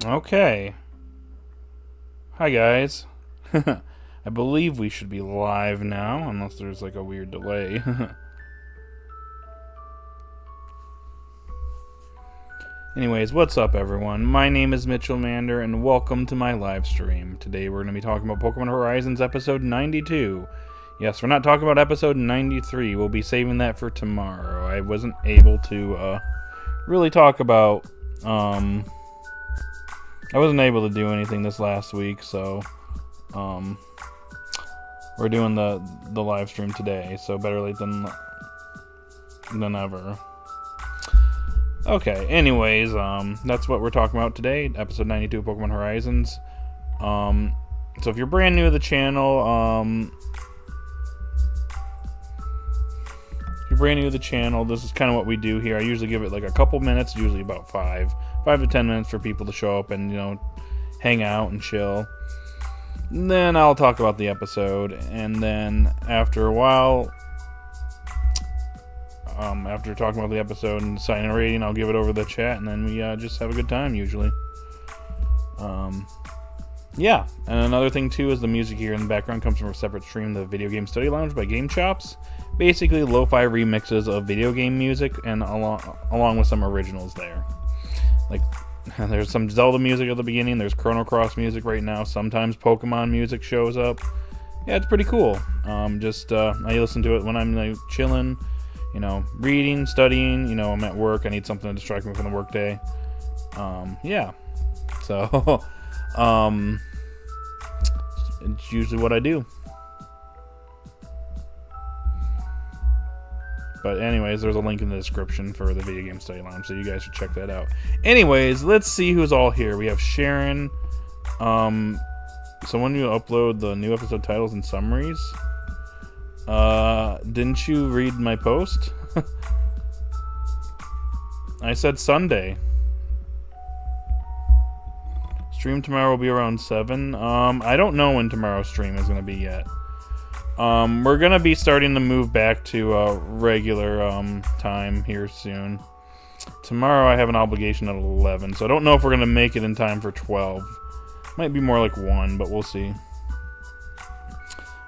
Okay. Hi, guys. I believe we should be live now, unless there's like a weird delay. Anyways, what's up, everyone? My name is Mitchell Mander, and welcome to my live stream. Today we're going to be talking about Pokemon Horizons episode 92. Yes, we're not talking about episode 93. We'll be saving that for tomorrow. I wasn't able to really talk about... I wasn't able to do anything this last week, so we're doing the live stream today. So better late than ever. Okay. Anyways, that's what we're talking about today. Episode 92 of Pokemon Horizons. So if you're brand new to the channel, this is kind of what we do here. I usually give it like a couple minutes, usually about 5 to 10 minutes for people to show up and, you know, hang out and chill. And then I'll talk about the episode, and then after a while, after talking about the episode and signing a rating, I'll give it over the chat, and then we just have a good time usually. Yeah, and another thing too is the music here in the background comes from a separate stream, the Video Game Study Lounge by Game Chops. Basically, lo-fi remixes of video game music, and along with some originals there. Like, there's some Zelda music at the beginning, there's Chrono Cross music right now, sometimes Pokemon music shows up. Yeah, it's pretty cool. I listen to it when I'm like chilling, you know, reading, studying, you know, I'm at work, I need something to distract me from the work day. Yeah. So, it's usually what I do. But anyways, there's a link in the description for the Video Game Study Lounge, so you guys should check that out. Anyways, let's see who's all here. We have Sharon. Someone who upload the new episode titles and summaries. Didn't you read my post? I said Sunday. Stream tomorrow will be around 7. I don't know when tomorrow's stream is going to be yet. We're gonna be starting to move back to regular time here soon. Tomorrow I have an obligation at 11, so I don't know if we're gonna make it in time for 12. Might be more like 1, but we'll see.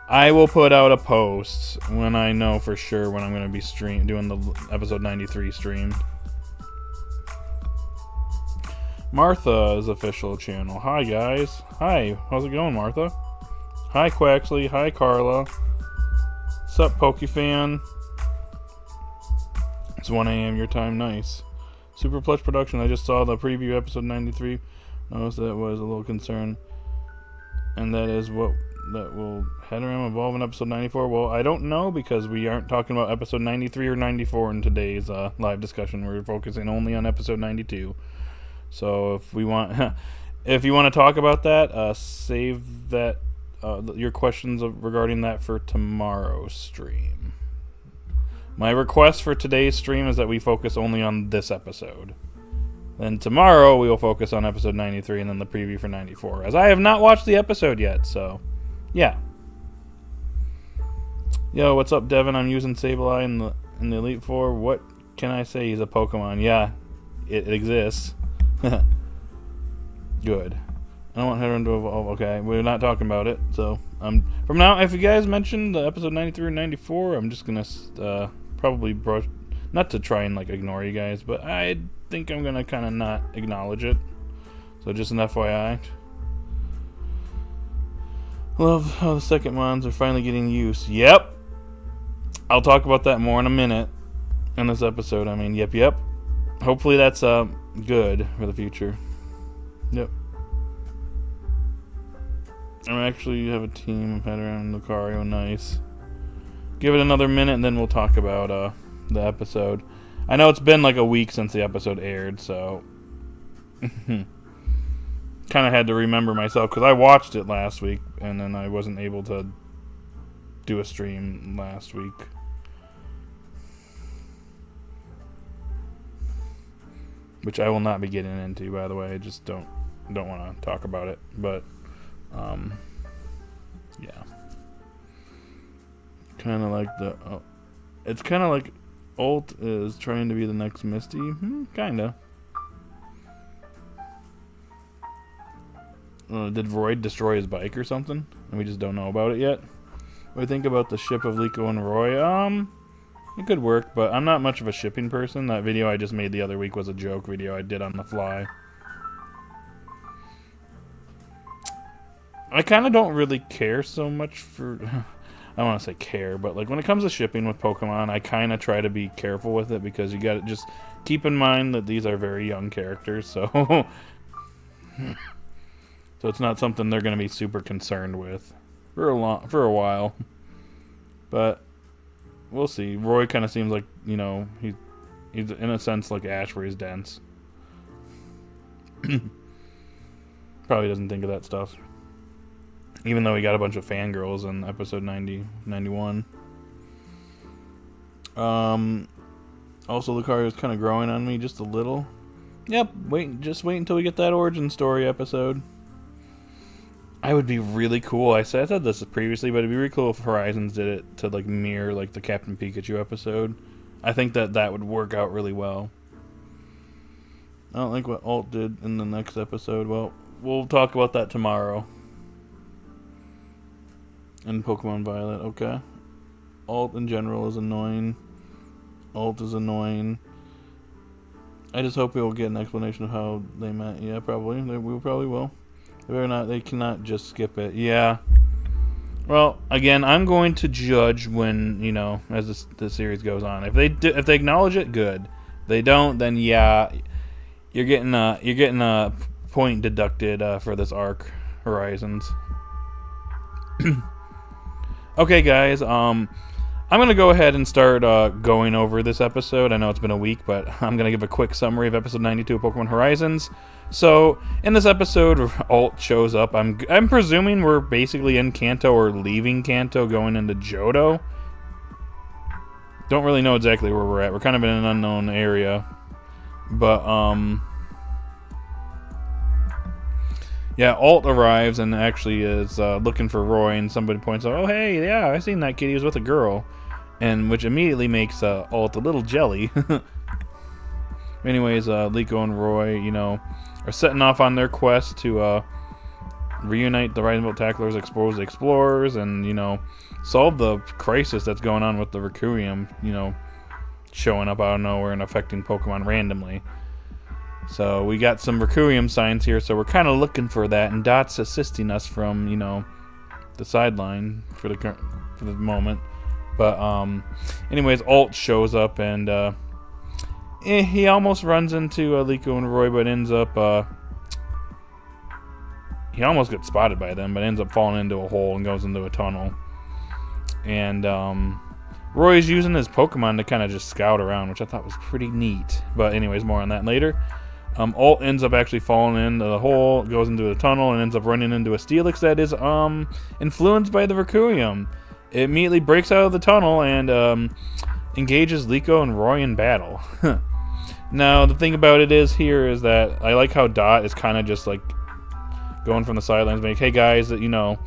I will put out a post when I know for sure when I'm gonna be doing the episode 93 stream. Martha's official channel. Hi guys. Hi. How's it going, Martha? Hi Quaxley, hi Carla. Sup Pokefan? It's 1 a.m. your time, nice. Super Plush Production, I just saw the preview episode 93. Noticed that was a little concern. And that is what that will Headram evolve in episode 94. Well, I don't know because we aren't talking about episode 93 or 94 in today's live discussion. We're focusing only on episode 92. So if we want if you want to talk about that, save that your questions regarding that for tomorrow's stream. My request for today's stream is that we focus only on this episode. Then tomorrow we will focus on episode 93 and then the preview for 94, as I have not watched the episode yet, so yeah. Yo, what's up, Devin? I'm using Sableye in the Elite Four. What can I say? He's a Pokemon. Yeah, it exists. Good. I don't want Headram to evolve. Okay, we're not talking about it. So, from now, if you guys mention the episode 93 and 94, I'm just gonna probably brush, not to try and like ignore you guys, but I think I'm gonna kind of not acknowledge it. So just an FYI. Love how the second mons are finally getting used. Yep. I'll talk about that more in a minute in this episode. I mean, yep. Hopefully that's good for the future. Yep. I actually have a team of Headram and Lucario. Nice. Give it another minute and then we'll talk about the episode. I know it's been like a week since the episode aired, so kind of had to remember myself because I watched it last week and then I wasn't able to do a stream last week. Which I will not be getting into, by the way. I just don't want to talk about it, but yeah. Kind of like it's kind of like Ult is trying to be the next Misty. Kinda. Did Roy destroy his bike or something? And we just don't know about it yet. What do you think about the ship of Liko and Roy? It could work, but I'm not much of a shipping person. That video I just made the other week was a joke video I did on the fly. I kind of don't really care so much for... I don't want to say care, but like when it comes to shipping with Pokemon, I kind of try to be careful with it because you got to just keep in mind that these are very young characters, so... so it's not something they're going to be super concerned with for a while. But we'll see. Roy kind of seems like, you know, he's in a sense like Ash where he's dense. Probably doesn't think of that stuff. Even though he got a bunch of fangirls in episode 91. Also, Lucario is kind of growing on me just a little. Yep, just wait until we get that origin story episode. I would be really cool. I said this previously, but it'd be really cool if Horizons did it to like mirror like the Captain Pikachu episode. I think that would work out really well. I don't like what Alt did in the next episode. Well, we'll talk about that tomorrow. And Pokemon Violet, okay. Alt in general is annoying. Alt is annoying. I just hope we will get an explanation of how they met. Yeah, probably. We probably will. They cannot just skip it. Yeah. Well, again, I'm going to judge when, you know, as the series goes on. If they acknowledge it, good. If they don't, then yeah, you're getting a point deducted for this arc, Horizons. Okay, guys, I'm going to go ahead and start going over this episode. I know it's been a week, but I'm going to give a quick summary of episode 92 of Pokemon Horizons. So, in this episode, Alt shows up. I'm presuming we're basically in Kanto or leaving Kanto, going into Johto. Don't really know exactly where we're at. We're kind of in an unknown area. But, yeah, Alt arrives and actually is looking for Roy, and somebody points out, oh, hey, yeah, I seen that kid. He was with a girl. And which immediately makes Alt a little jelly. Anyways, Liko and Roy, you know, are setting off on their quest to reunite the Rising Bolt Tacklers, expose the Explorers, and, you know, solve the crisis that's going on with the Requiem, you know, showing up out of nowhere and affecting Pokemon randomly. So we got some Requiem signs here, so we're kind of looking for that, and Dot's assisting us from, you know, the sideline for the moment. But anyways, Alt shows up, and he almost runs into Liko and Roy, but ends up he almost gets spotted by them, but ends up falling into a hole and goes into a tunnel. And Roy's using his Pokemon to kind of just scout around, which I thought was pretty neat. But anyways, more on that later. Alt ends up actually falling into the hole, goes into the tunnel, and ends up running into a Steelix that is influenced by the Requiem. It immediately breaks out of the tunnel and engages Liko and Roy in battle. Now, the thing about it is that I like how Dot is kind of just like going from the sidelines, being like, hey guys, you know,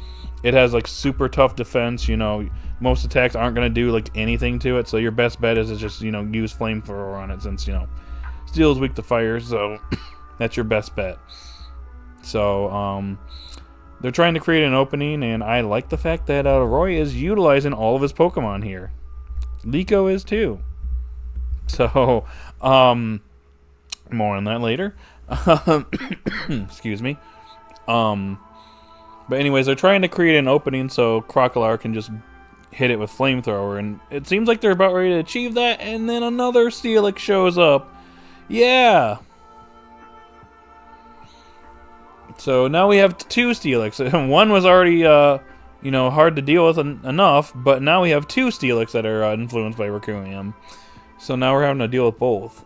it has like super tough defense, you know, most attacks aren't going to do like anything to it, so your best bet is to just, you know, use Flamethrower on it, since, you know, Steel is weak to fire, so that's your best bet. So, they're trying to create an opening, and I like the fact that Roy is utilizing all of his Pokemon here. Liko is too. So, more on that later. Excuse me. But anyways, they're trying to create an opening so Crocodile can just hit it with Flamethrower, and it seems like they're about ready to achieve that, and then another Steelix shows up. Yeah! So now we have two Steelix. One was already, you know, hard to deal with enough, but now we have two Steelix that are influenced by Requiem. So now we're having to deal with both.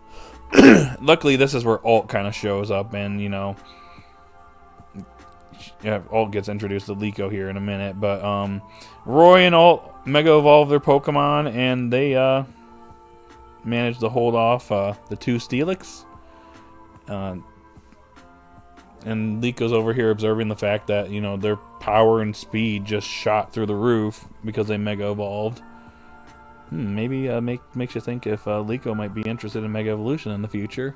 Luckily, this is where Alt kind of shows up, and, you know, yeah, Alt gets introduced to Liko here in a minute, but Roy and Alt Mega Evolve their Pokemon, and they manage to hold off the two Steelix. And Liko's over here observing the fact that, you know, their power and speed just shot through the roof because they Mega Evolved. Maybe makes you think if Liko might be interested in Mega Evolution in the future.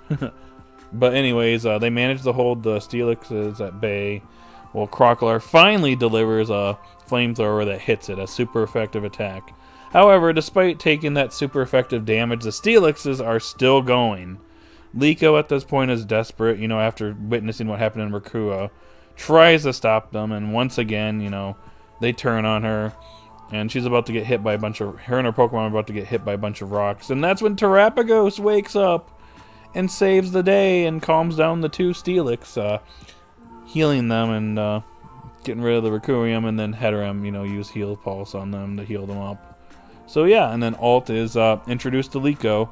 But anyways, they managed to hold the Steelixes at bay, Well, Crocodile finally delivers a flamethrower that hits it, a super effective attack. However, despite taking that super effective damage, the Steelixes are still going. Liko at this point is desperate, after witnessing what happened in Rakua, tries to stop them, and once again, they turn on her, and she's about to get hit by a bunch of, her and her Pokemon are about to get hit by a bunch of rocks, and that's when Terapagos wakes up and saves the day and calms down the two Steelix, healing them and getting rid of the Requiem, and then Heterim, use Heal Pulse on them to heal them up. So yeah, and then Alt is introduced to Liko,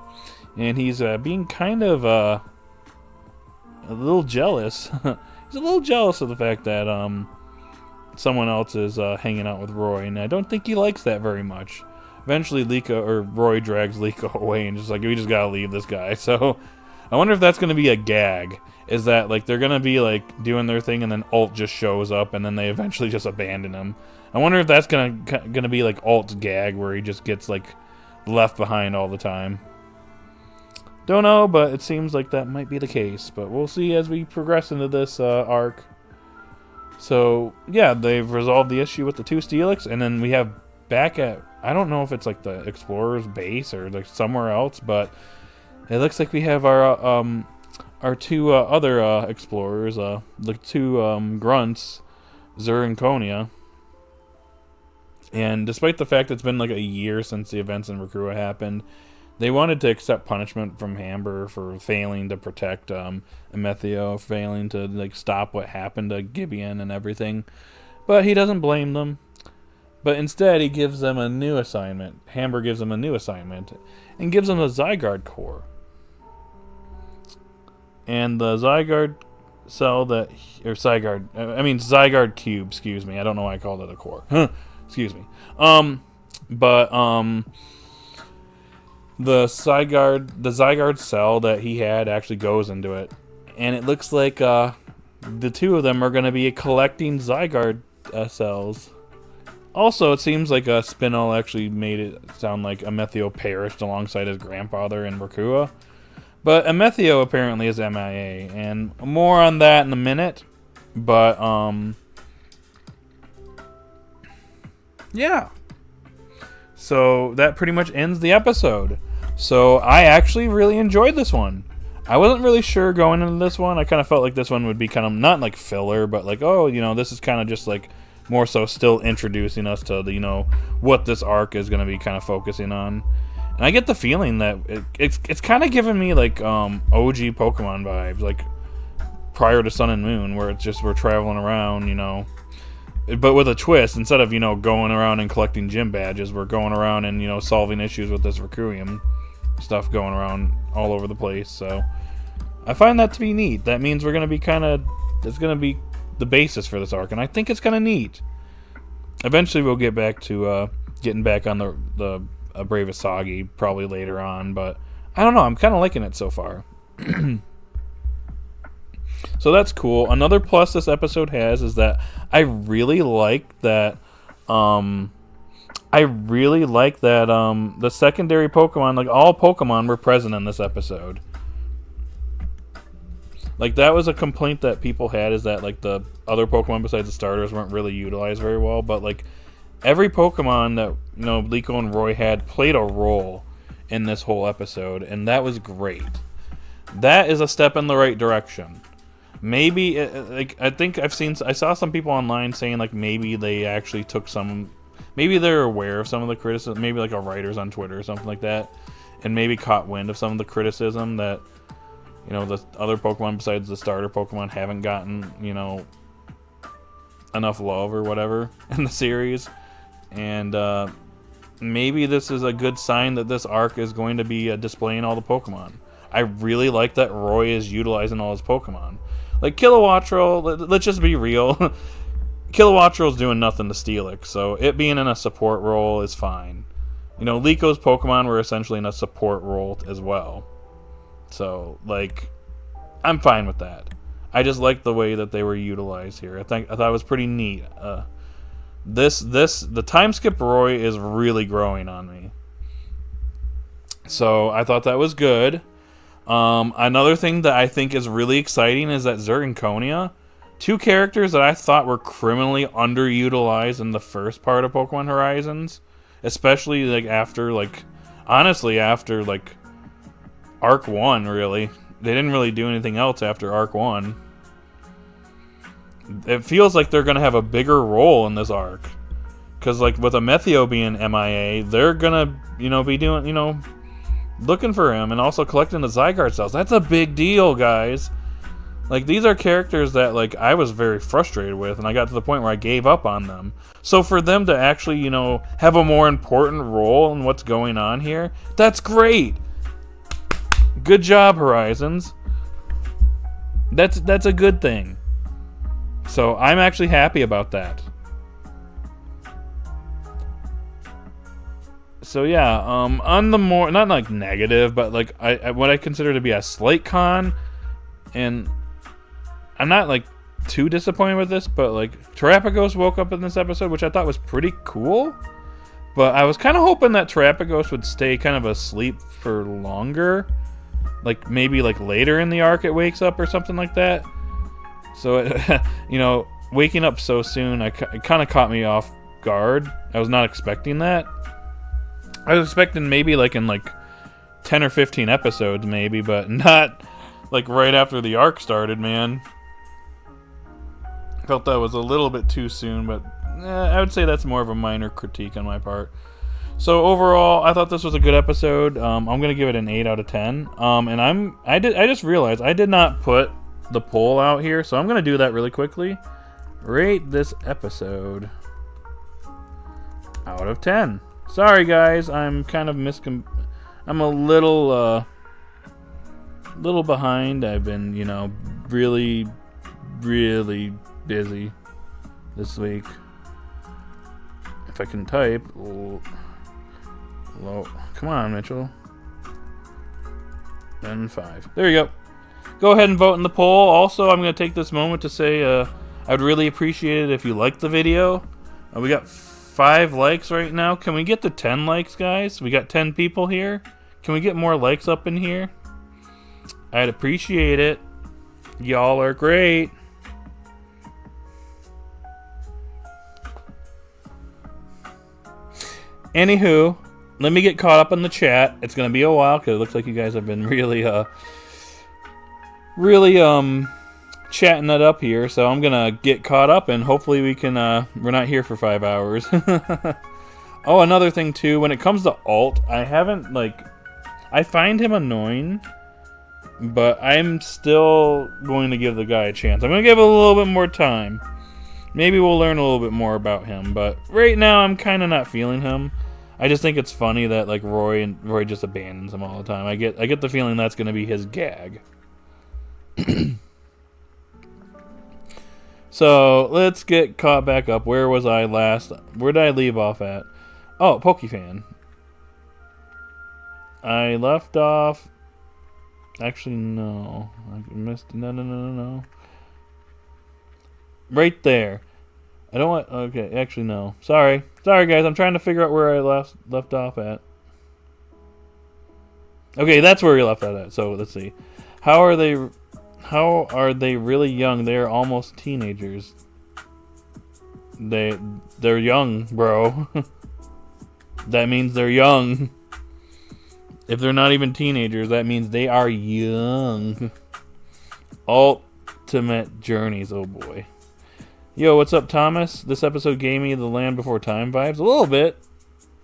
and he's being kind of a little jealous. He's a little jealous of the fact that someone else is hanging out with Roy, and I don't think he likes that very much. Eventually, Roy drags Liko away, and just like, we just gotta leave this guy. So I wonder if that's gonna be a gag. Is that like they're gonna be like doing their thing, and then Alt just shows up, and then they eventually just abandon him. I wonder if that's gonna be like Alt's gag, where he just gets like left behind all the time. Don't know, but it seems like that might be the case. But we'll see as we progress into this arc. So yeah, they've resolved the issue with the two Steelix, and then we have back at, I don't know if it's like the Explorer's base or like somewhere else, but it looks like we have our two other explorers, the two grunts, Zur and Konya. And despite the fact it's been like a year since the events in Rakua happened, they wanted to accept punishment from Hamber for failing to protect Amethio, failing to like stop what happened to Gibeon and everything. But he doesn't blame them. But instead, he gives them a new assignment. Hamber gives them a new assignment and gives them a Zygarde core. And the Zygarde cell that, or Zygarde cube, excuse me. I don't know why I called it a core. Excuse me. The Zygarde cell that he had actually goes into it. And it looks like the two of them are going to be collecting Zygarde cells. Also, it seems like Spinel actually made it sound like Amethio perished alongside his grandfather in Rakua. But Amethio apparently is MIA, and more on that in a minute. But, yeah. So, that pretty much ends the episode. So, I actually really enjoyed this one. I wasn't really sure going into this one. I kind of felt like this one would be kind of, not like filler, but like, oh, this is kind of just like, more so still introducing us to the, what this arc is going to be kind of focusing on. And I get the feeling that it's kind of giving me like OG Pokemon vibes, like prior to Sun and Moon, where it's just we're traveling around, but with a twist. Instead of going around and collecting gym badges, we're going around and solving issues with this Requiem stuff going around all over the place. So I find that to be neat. That means we're gonna be it's gonna be the basis for this arc, and I think it's kind of neat. Eventually, we'll get back to getting back on the Bravest Sagi probably later on, but I don't know. I'm kind of liking it so far. So that's cool. Another plus this episode has is that I really like that. The secondary Pokemon, like all Pokemon, were present in this episode. Like, that was a complaint that people had, is that, like, the other Pokemon besides the starters weren't really utilized very well. But, like, every Pokemon that, Liko and Roy had played a role in this whole episode. And that was great. That is a step in the right direction. Maybe, I saw some people online saying, like, maybe they actually took maybe they're aware of some of the criticism. Maybe, like, a writers on Twitter or something like that. And maybe caught wind of some of the criticism that the other Pokemon besides the starter Pokemon haven't gotten, enough love or whatever in the series. And maybe this is a good sign that this arc is going to be displaying all the Pokemon. I really like that Roy is utilizing all his Pokemon. Like Kilowattrel, let's just be real. Kilowattrel's doing nothing to Steelix, so it being in a support role is fine. Liko's Pokemon were essentially in a support role as well. So, like, I'm fine with that. I just like the way that they were utilized here. I thought it was pretty neat. The time skip Roy is really growing on me. So, I thought that was good. Another thing that I think is really exciting is that Zur and Konya two characters that I thought were criminally underutilized in the first part of Pokemon Horizons, especially like after honestly after like Arc 1, really. They didn't really do anything else after Arc 1. It feels like they're going to have a bigger role in this arc. Because, like, with Amethio being MIA, they're going to, be doing, looking for him and also collecting the Zygarde cells. That's a big deal, guys. Like, these are characters that, like, I was very frustrated with, and I got to the point where I gave up on them. So for them to actually, have a more important role in what's going on here, that's great. Good job, Horizons. That's a good thing. So I'm actually happy about that. So yeah, on the more, not like negative, but like what I consider to be a slight con, and I'm not like too disappointed with this, but like Terapagos woke up in this episode, which I thought was pretty cool. But I was kind of hoping that Terapagos would stay kind of asleep for longer. Like maybe like later in the arc it wakes up or something like that. So, it, waking up so soon, it kind of caught me off guard. I was not expecting that. I was expecting maybe like in like 10 or 15 episodes maybe, but not like right after the arc started, man. Felt that was a little bit too soon, but I would say that's more of a minor critique on my part. So overall, I thought this was a good episode. I'm gonna give it an 8 out of 10. And I just realized I did not put the poll out here, so I'm gonna do that really quickly. Rate this episode out of 10. Sorry guys, I'm kind of I'm a little behind. I've been, really busy this week. If I can type. Low. Come on, Mitchell. And 5. There you go. Go ahead and vote in the poll. Also, I'm going to take this moment to say I'd really appreciate it if you liked the video. We got 5 likes right now. Can we get to 10 likes, guys? We got 10 people here. Can we get more likes up in here? I'd appreciate it. Y'all are great. Anywho, let me get caught up in the chat. It's going to be a while because it looks like you guys have been really chatting that up here, so I'm gonna get caught up and hopefully we can we're not here for 5 hours. Oh, another thing too, when it comes to Alt, I find him annoying, but I'm still going to give the guy a chance. I'm gonna give it a little bit more time. Maybe we'll learn a little bit more about him, but right now I'm kind of not feeling him. I just think it's funny that like Roy just abandons him all the time. I get the feeling that's gonna be his gag. So let's get caught back up. Where was I last? Where did I leave off at? Oh, Pokefan. I left off. Actually, no. I missed. No. Right there. I don't want. Okay, actually, no. Sorry, guys. I'm trying to figure out where I left off at. Okay, that's where we left at. So let's see. How are they really young? They're almost teenagers. They're young, bro. That means they're young. If they're not even teenagers, that means they are young. Ultimate Journeys, oh boy. Yo, what's up, Thomas? This episode gave me the Land Before Time vibes. A little bit.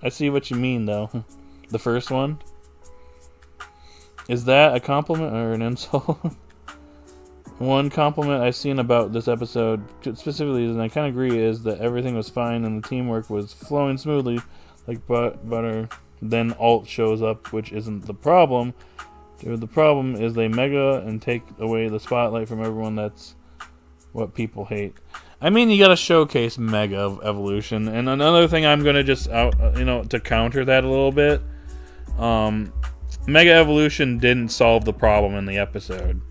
I see what you mean, though. The first one. Is that a compliment or an insult? One compliment I've seen about this episode, specifically, and I kind of agree, is that everything was fine and the teamwork was flowing smoothly like butter. Then Alt shows up, which isn't the problem. The problem is they mega and take away the spotlight from everyone. That's what people hate. I mean, you gotta showcase Mega Evolution. And another thing I'm gonna just to counter that a little bit, Mega Evolution didn't solve the problem in the episode.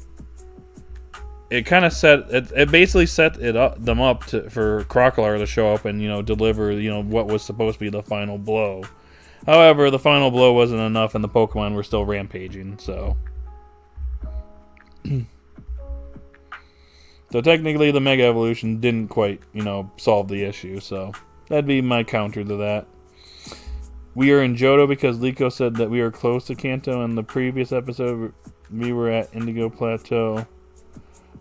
It kind of it basically set them up for Crocodile to show up and deliver what was supposed to be the final blow. However, the final blow wasn't enough, and the Pokemon were still rampaging. So So technically the Mega Evolution didn't quite, solve the issue. So that'd be my counter to that. We are in Johto because Liko said that we are close to Kanto. In the previous episode, we were at Indigo Plateau,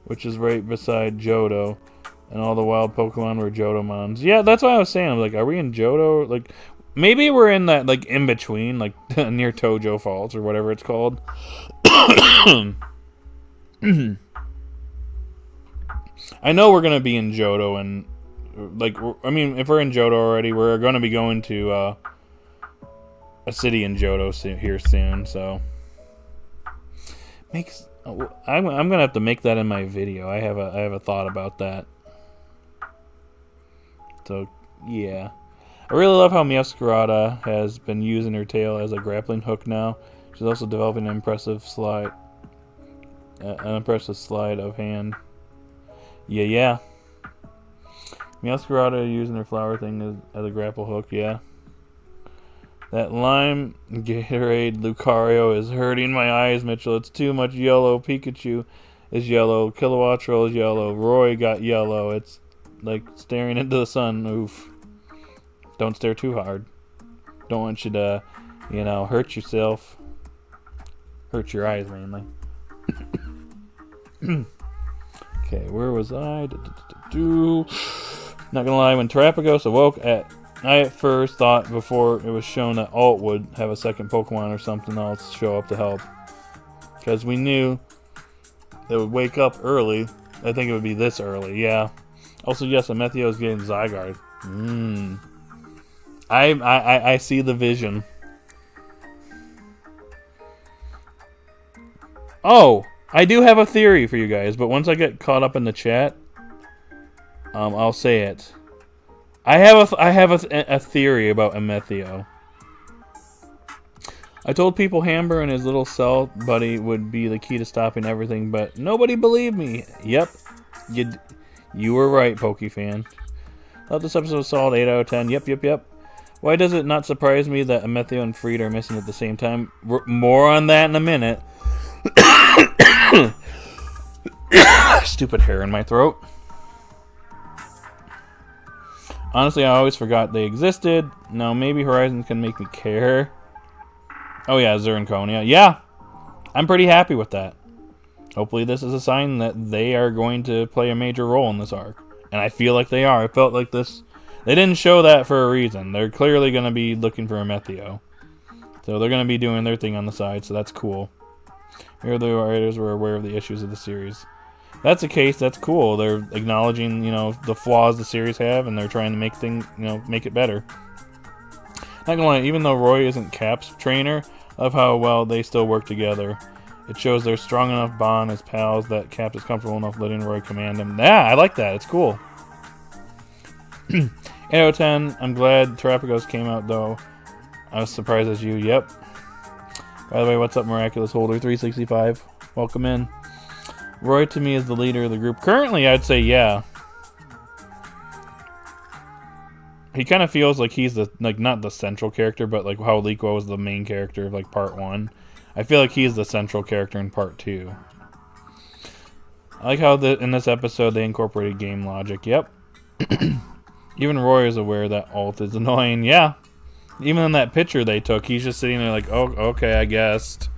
which is right beside Johto. And all the wild Pokemon were Johtomons. Yeah, that's what I was saying. I was like, are we in Johto? Like, maybe we're in that, like, in-between, like, near Tojo Falls or whatever it's called. I know we're going to be in Johto, and, like, if we're in Johto already, we're going to be going to a city in Johto here soon, so. I'm going to have to make that in my video. I have a thought about that. So, yeah. I really love how Meowscarada has been using her tail as a grappling hook now. She's also developing an impressive sleight of hand. Yeah. Meowscarada using her flower thing as a grapple hook, yeah. That lime Gatorade Lucario is hurting my eyes, Mitchell. It's too much yellow. Pikachu is yellow. Kilowattrel is yellow. Roy got yellow. It's like staring into the sun. Oof. Don't stare too hard. Don't want you to, hurt yourself. Hurt your eyes, mainly. Okay, where was I? Not gonna lie, when Terapagos awoke, I at first thought before it was shown that Alt would have a second Pokemon or something else show up to help. Because we knew they would wake up early. I think it would be this early, yeah. Also, yes, Amethio is getting Zygarde. I see the vision. Oh, I do have a theory for you guys, but once I get caught up in the chat, I'll say it. I have a theory about Amethio. I told people Hamber and his little cell buddy would be the key to stopping everything, but nobody believed me. Yep, you were right, Pokefan. Thought this episode was solid 8 out of 10. Yep. Why does it not surprise me that Amethio and Freed are missing at the same time? More on that in a minute. Stupid hair in my throat. Honestly, I always forgot they existed. Now, maybe Horizon can make me care. Oh yeah, Zernconia. Yeah, I'm pretty happy with that. Hopefully this is a sign that they are going to play a major role in this arc. And I feel like they are. I felt like this... They didn't show that for a reason. They're clearly going to be looking for Amethio. So they're going to be doing their thing on the side, so that's cool. Here the writers were aware of the issues of the series. If that's the case, that's cool. They're acknowledging, the flaws the series have, and they're trying to make things, make it better. Not gonna lie, even though Roy isn't Cap's trainer, I love how well they still work together. It shows they're strong enough bond as pals that Cap is comfortable enough letting Roy command him. Yeah, I like that. It's cool. 8 out of 10. I'm glad Terapagos came out, though. I was surprised as you. Yep. By the way, what's up, Miraculous Holder 365? Welcome in. Roy, to me, is the leader of the group. Currently, I'd say yeah. He kind of feels like he's the, not the central character, but like how Liko was the main character of like part 1. I feel like he's the central character in part 2. I like how in this episode they incorporated game logic. Yep. Even Roy is aware that Alt is annoying. Yeah. Even in that picture they took, he's just sitting there like, oh, okay, I guessed.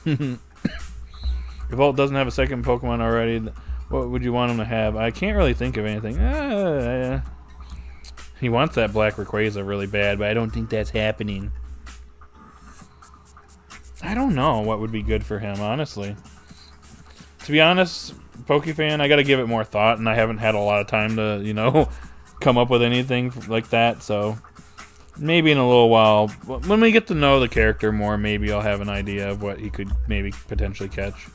If Alt doesn't have a second Pokemon already, what would you want him to have? I can't really think of anything. He wants that Black Rayquaza really bad, but I don't think that's happening. I don't know what would be good for him, honestly. To be honest, Pokefan, I gotta give it more thought, and I haven't had a lot of time to, come up with anything like that, so maybe in a little while, when we get to know the character more, maybe I'll have an idea of what he could maybe potentially catch.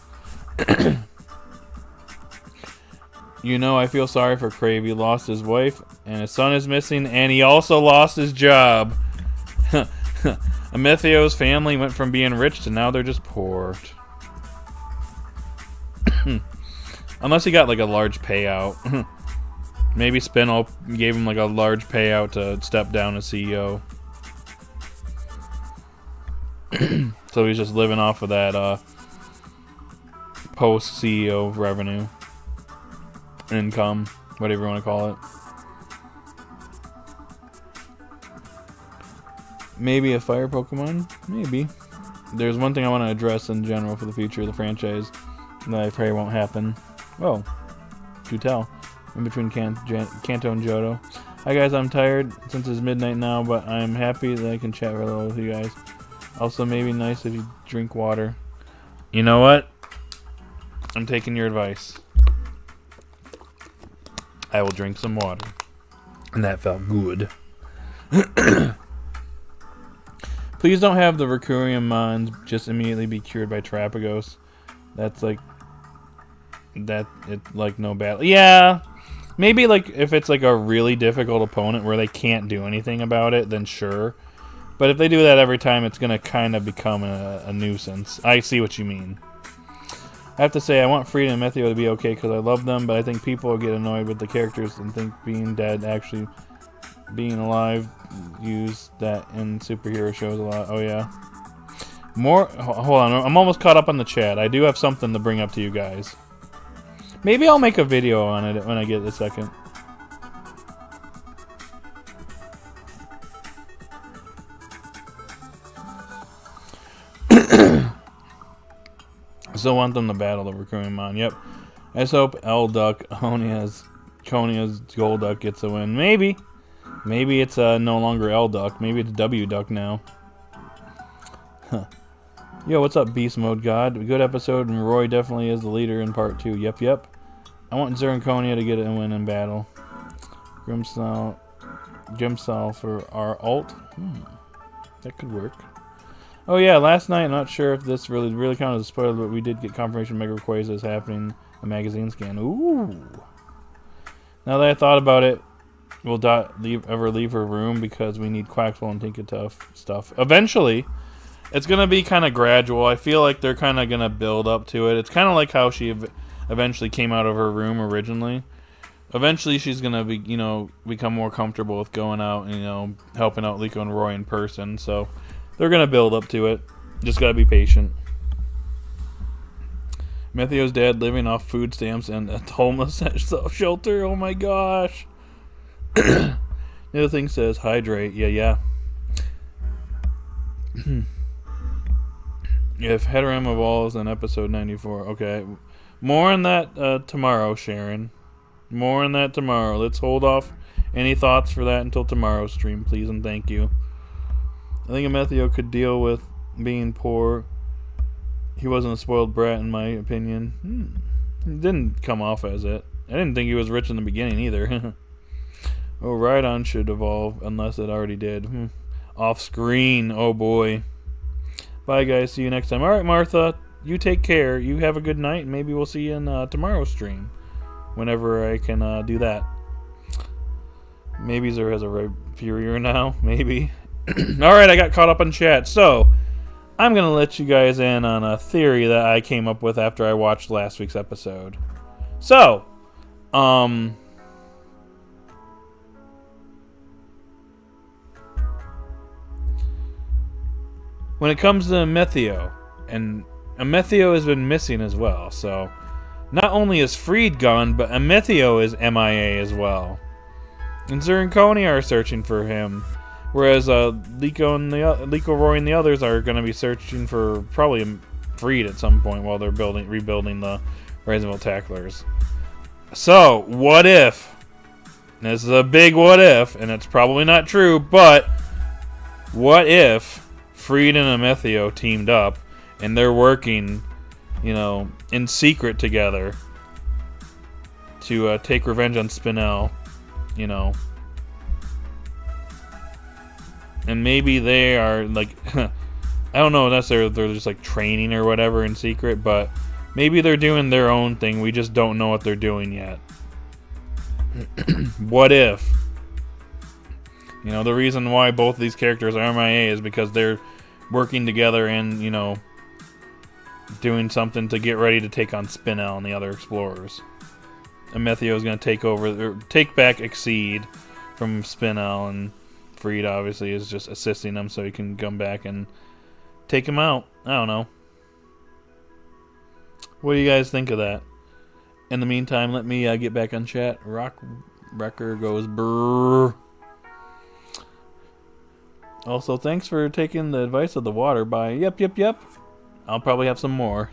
I feel sorry for Crave. He lost his wife, and his son is missing, and he also lost his job. Amethio's family went from being rich to now they're just poor. Unless he got like a large payout. Maybe Spinel gave him like a large payout to step down as CEO. So he's just living off of that post-CEO revenue. income, whatever you want to call it. Maybe a fire Pokemon? Maybe. There's one thing I want to address in general for the future of the franchise that I pray won't happen. Oh, do tell. In between Kanto and Johto. Hi guys, I'm tired since it's midnight now, but I'm happy that I can chat for a little with you guys. Also, maybe nice if you drink water. You know what? I'm taking your advice. I will drink some water. And that felt good. Please don't have the Recurium Mons just immediately be cured by Terapagos. That's like... It's like no battle. Yeah! Maybe like if it's like a really difficult opponent where they can't do anything about it, then sure. But if they do that every time, it's going to kind of become a nuisance. I see what you mean. I have to say, I want Frida and Methio to be okay because I love them, but I think people will get annoyed with the characters and think being dead actually being alive use that in superhero shows a lot. Oh yeah. More. Hold on. I'm almost caught up on the chat. I do have something to bring up to you guys. Maybe I'll make a video on it when I get a second. I still want them to battle the Recruiting. Yep. I just hope L-Duck, Konia's Golduck gets a win. Maybe. Maybe it's no longer L-Duck. Maybe it's W-Duck now. Huh. Yo, what's up, Beast Mode God? Good episode, and Roy definitely is the leader in part 2. Yep, yep. I want Zerunconia to get a win in battle. Grimsal for our ult. That could work. Oh yeah, last night, I'm not sure if this really counted as a spoiler, but we did get confirmation Mega Rayquaza is happening, a magazine scan. Ooh. Now that I thought about it, will Dot ever leave her room because we need Quaxwell and Tinkatuff stuff. Eventually, it's going to be kind of gradual. I feel like they're kind of going to build up to it. It's kind of like how she eventually came out of her room originally. Eventually, she's going to be, become more comfortable with going out and, helping out Liko and Roy in person. So, they're going to build up to it. Just got to be patient. Methio's dad living off food stamps and a homeless shelter. Oh my gosh. The other thing says hydrate. Yeah. If Heteram evolves in episode 94. Okay. More on that tomorrow, Sharon. More on that tomorrow. Let's hold off any thoughts for that until tomorrow's stream, please and thank you. I think Methio could deal with being poor. He wasn't a spoiled brat, in my opinion. He didn't come off as it. I didn't think he was rich in the beginning, either. Oh, Rhydon should evolve, unless it already did. Off screen. Oh, boy. Bye, guys. See you next time. Alright, Martha. You take care. You have a good night, and maybe we'll see you in tomorrow's stream. Whenever I can do that. Maybe Zer has a Rhyperior now. Maybe. Alright, I got caught up on chat. So, I'm going to let you guys in on a theory that I came up with after I watched last week's episode. So, when it comes to Methio, and Methio has been missing as well, so not only is Freed gone, but Methio is MIA as well. And Zerunconia are searching for him. Whereas Liko, Roy, and the others are going to be searching for probably Freed at some point while they're rebuilding the Risingville Tacklers. So, what if? This is a big what if, and it's probably not true, but what if Freed and Methio teamed up and they're working, in secret together to take revenge on Spinel, And maybe they are, like, I don't know necessarily if they're just, like, training or whatever in secret, but maybe they're doing their own thing. We just don't know what they're doing yet. What if? The reason why both of these characters are MIA is because they're working together and, doing something to get ready to take on Spinel and the other explorers. And Methio is going to take back Exceed from Spinel, and Freed obviously is just assisting them so he can come back and take him out. I don't know. What do you guys think of that? In the meantime, let me get back on chat. Rock Wrecker goes brrr. Also, thanks for taking the advice of the water by yep. I'll probably have some more.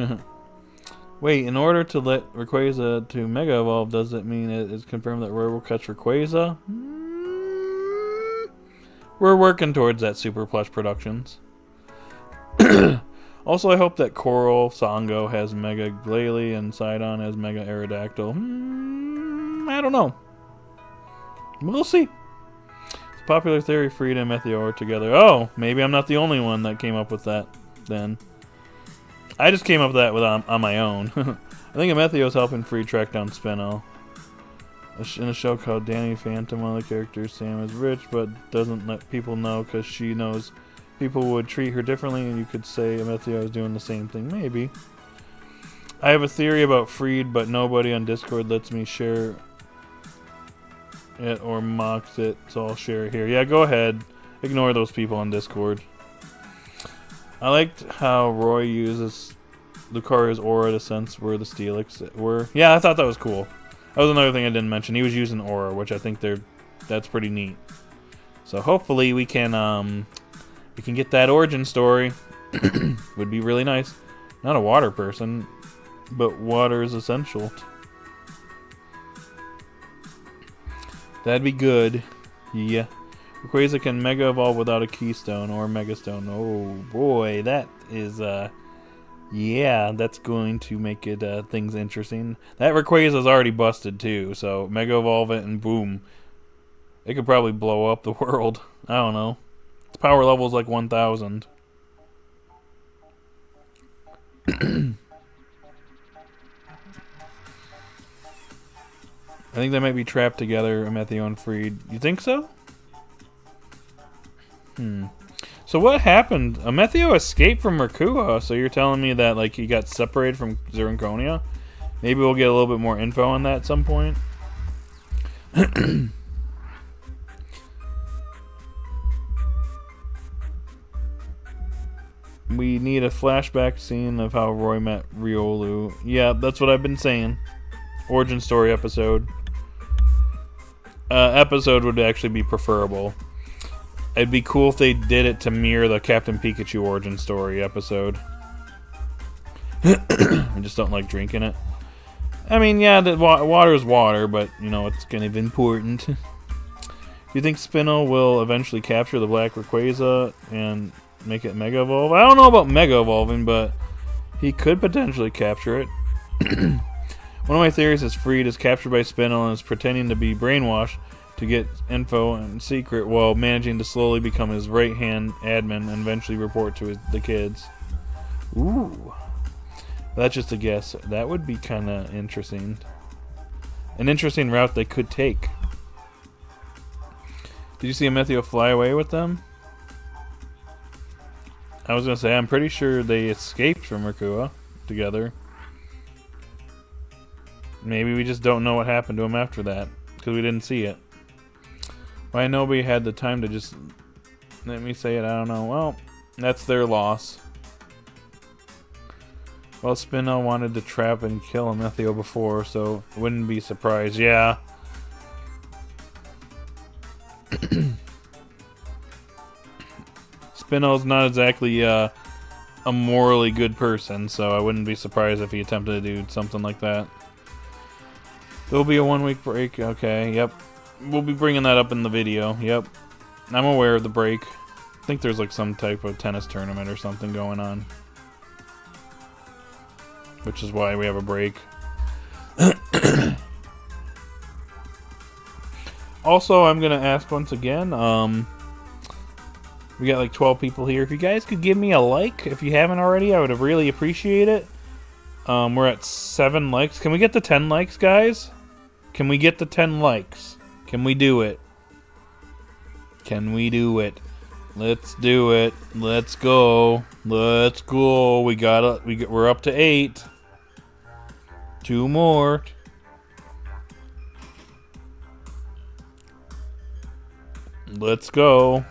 Wait, in order to let Rayquaza to Mega Evolve, does it mean it is confirmed that Roy will catch Rayquaza? We're working towards that, Super Plush Productions. Also, I hope that Coral Songo has Mega Glalie and Sidon has Mega Aerodactyl. I don't know. We'll see. It's a popular theory Frida and Meteor are together. Oh, maybe I'm not the only one that came up with that then. I just came up with that on my own. I think Meteor's helping Free track down Spinel. In a show called Danny Phantom, one of the characters, Sam, is rich but doesn't let people know because she knows people would treat her differently, and you could say Meteor is doing the same thing. Maybe. I have a theory about Freed, but nobody on Discord lets me share it or mocks it, so I'll share it here. Yeah, go ahead. Ignore those people on Discord. I liked how Roy uses Lucario's aura to sense where the Steelix were. Yeah, I thought that was cool. That was another thing I didn't mention. He was using aura, which I think that's pretty neat. So hopefully we can get that origin story. Would be really nice. Not a water person, but water is essential. That'd be good. Yeah. Rayquaza can Mega Evolve without a Keystone or Megastone. Oh boy, that is yeah, that's going to make it things interesting. That Rayquaza's already busted too, so Mega Evolve it and boom. It could probably blow up the world. I don't know. Its power level is like 1,000. I think they might be trapped together, Meteor and Freed. You think so? So what happened? Meteor escaped from Mercua, so you're telling me that like he got separated from Zirconia? Maybe we'll get a little bit more info on that at some point. We need a flashback scene of how Roy met Riolu. Yeah, that's what I've been saying. Origin story episode. Episode would actually be preferable. It'd be cool if they did it to mirror the Captain Pikachu origin story episode. I just don't like drinking it. I mean, yeah, the water is water, but, you know, it's kind of important. Do you think Spinel will eventually capture the Black Rayquaza and make it Mega Evolve? I don't know about Mega Evolving, but he could potentially capture it. One of my theories is Freed is captured by Spinel and is pretending to be brainwashed to get info and secret while managing to slowly become his right-hand admin and eventually report to the kids. Ooh. That's just a guess. That would be kind of interesting. An interesting route they could take. Did you see a Meteor fly away with them? I was going to say, I'm pretty sure they escaped from Mercua together. Maybe we just don't know what happened to him after that, because we didn't see it. Why nobody had the time to just let me say it, I don't know. Well, that's their loss. Well, Spinel wanted to trap and kill a Meteor before, so wouldn't be surprised. Yeah. Spinel's not exactly a morally good person, so I wouldn't be surprised if he attempted to do something like that. There'll be a 1-week break. Okay, yep. We'll be bringing that up in the video. Yep. I'm aware of the break. I think there's like some type of tennis tournament or something going on. Which is why we have a break. Also, I'm going to ask once again. We got like 12 people here. If you guys could give me a like, if you haven't already, I would really appreciate it. We're at 7 likes. Can we get to 10 likes, guys? Can we get to 10 likes? Can we do it? Can we do it? Let's do it. Let's go. Let's go. We're up to 8. 2 more. Let's go.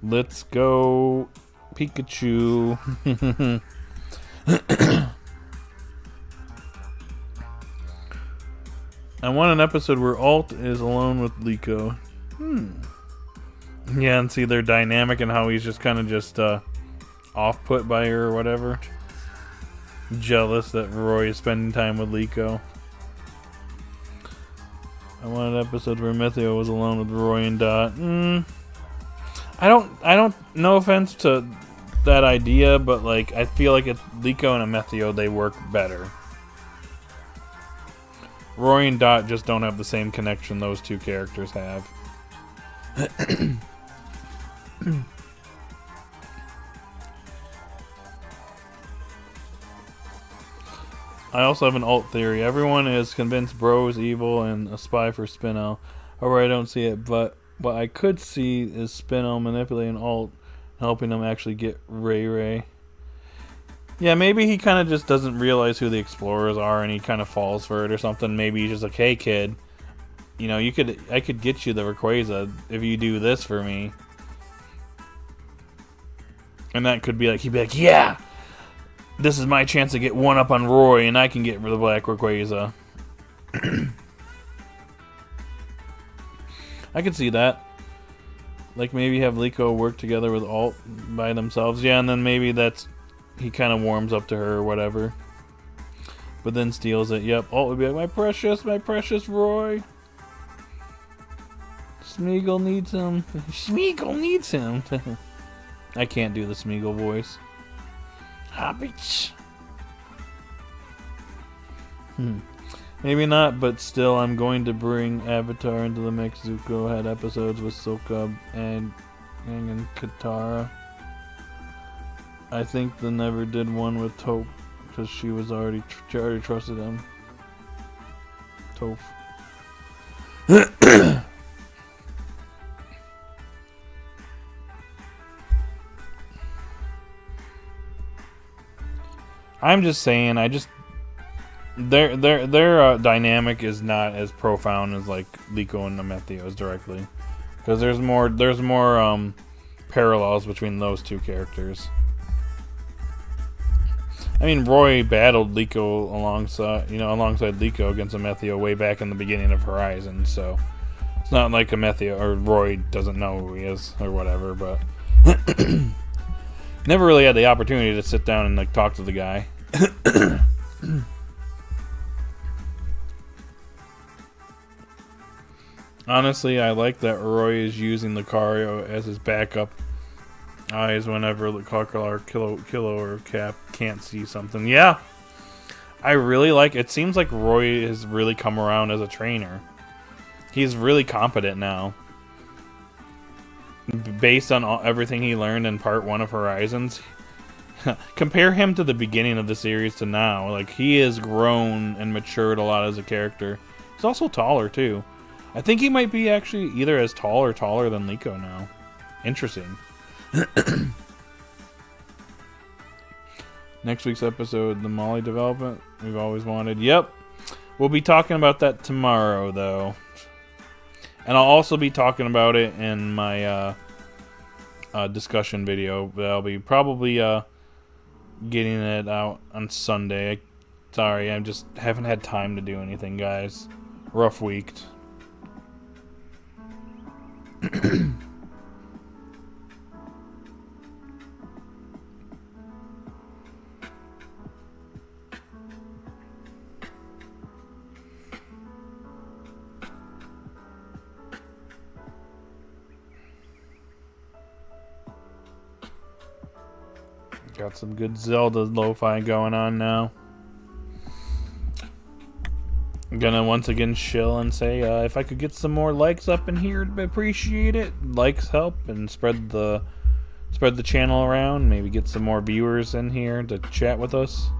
Let's go, Pikachu. I want an episode where Alt is alone with Liko. Yeah, and see their dynamic and how he's just kind of just off-put by her or whatever. Jealous that Roy is spending time with Liko. I want an episode where Methio was alone with Roy and Dot. I don't, no offense to that idea, but like, I feel like it's Liko and Methio, they work better. Roy and Dot just don't have the same connection those two characters have. I also have an Alt theory. Everyone is convinced Bro is evil and a spy for Spinel. However, I don't see it, but what I could see is Spinel manipulating Alt, helping him actually get Ray Ray. Yeah, maybe he kind of just doesn't realize who the explorers are and he kind of falls for it or something. Maybe he's just like, hey kid, you know, I could get you the Rayquaza if you do this for me. And that could be like, he'd be like, yeah, this is my chance to get one up on Roy and I can get the Black Rayquaza. I could see that. Like maybe have Liko work together with Alt by themselves. Yeah, and then maybe he kind of warms up to her or whatever. But then steals it. Yep, Alt would be like, my precious Roy. Smeagol needs him. Smeagol needs him. I can't do the Smeagol voice. Hobbits. Maybe not, but still, I'm going to bring Avatar into the mix. Zuko had episodes with Sokka and Katara. I think the never did one with Toph because she already trusted him. Toph. I'm just saying, their dynamic is not as profound as like Liko and Methio's directly, because there's more parallels between those two characters. I mean, Roy battled Liko alongside Liko against Methio way back in the beginning of Horizon, so it's not like Methio or Roy doesn't know who he is or whatever, but never really had the opportunity to sit down and like talk to the guy. Honestly, I like that Roy is using Lucario as his backup eyes whenever Kilo or Cap can't see something. Yeah, I really like it. Seems like Roy has really come around as a trainer. He's really competent now. Based on everything he learned in Part 1 of Horizons. Compare him to the beginning of the series to now. Like, he has grown and matured a lot as a character. He's also taller, too. I think he might be actually either as tall or taller than Liko now. Interesting. Next week's episode, the Molly development we've always wanted. Yep. We'll be talking about that tomorrow, though. And I'll also be talking about it in my discussion video. I'll be probably getting it out on Sunday. Sorry, I just haven't had time to do anything, guys. Rough week. Got some good Zelda lo-fi going on now. I'm gonna once again chill and say if I could get some more likes up in here, I'd appreciate it. Likes help and spread the channel around. Maybe get some more viewers in here to chat with us.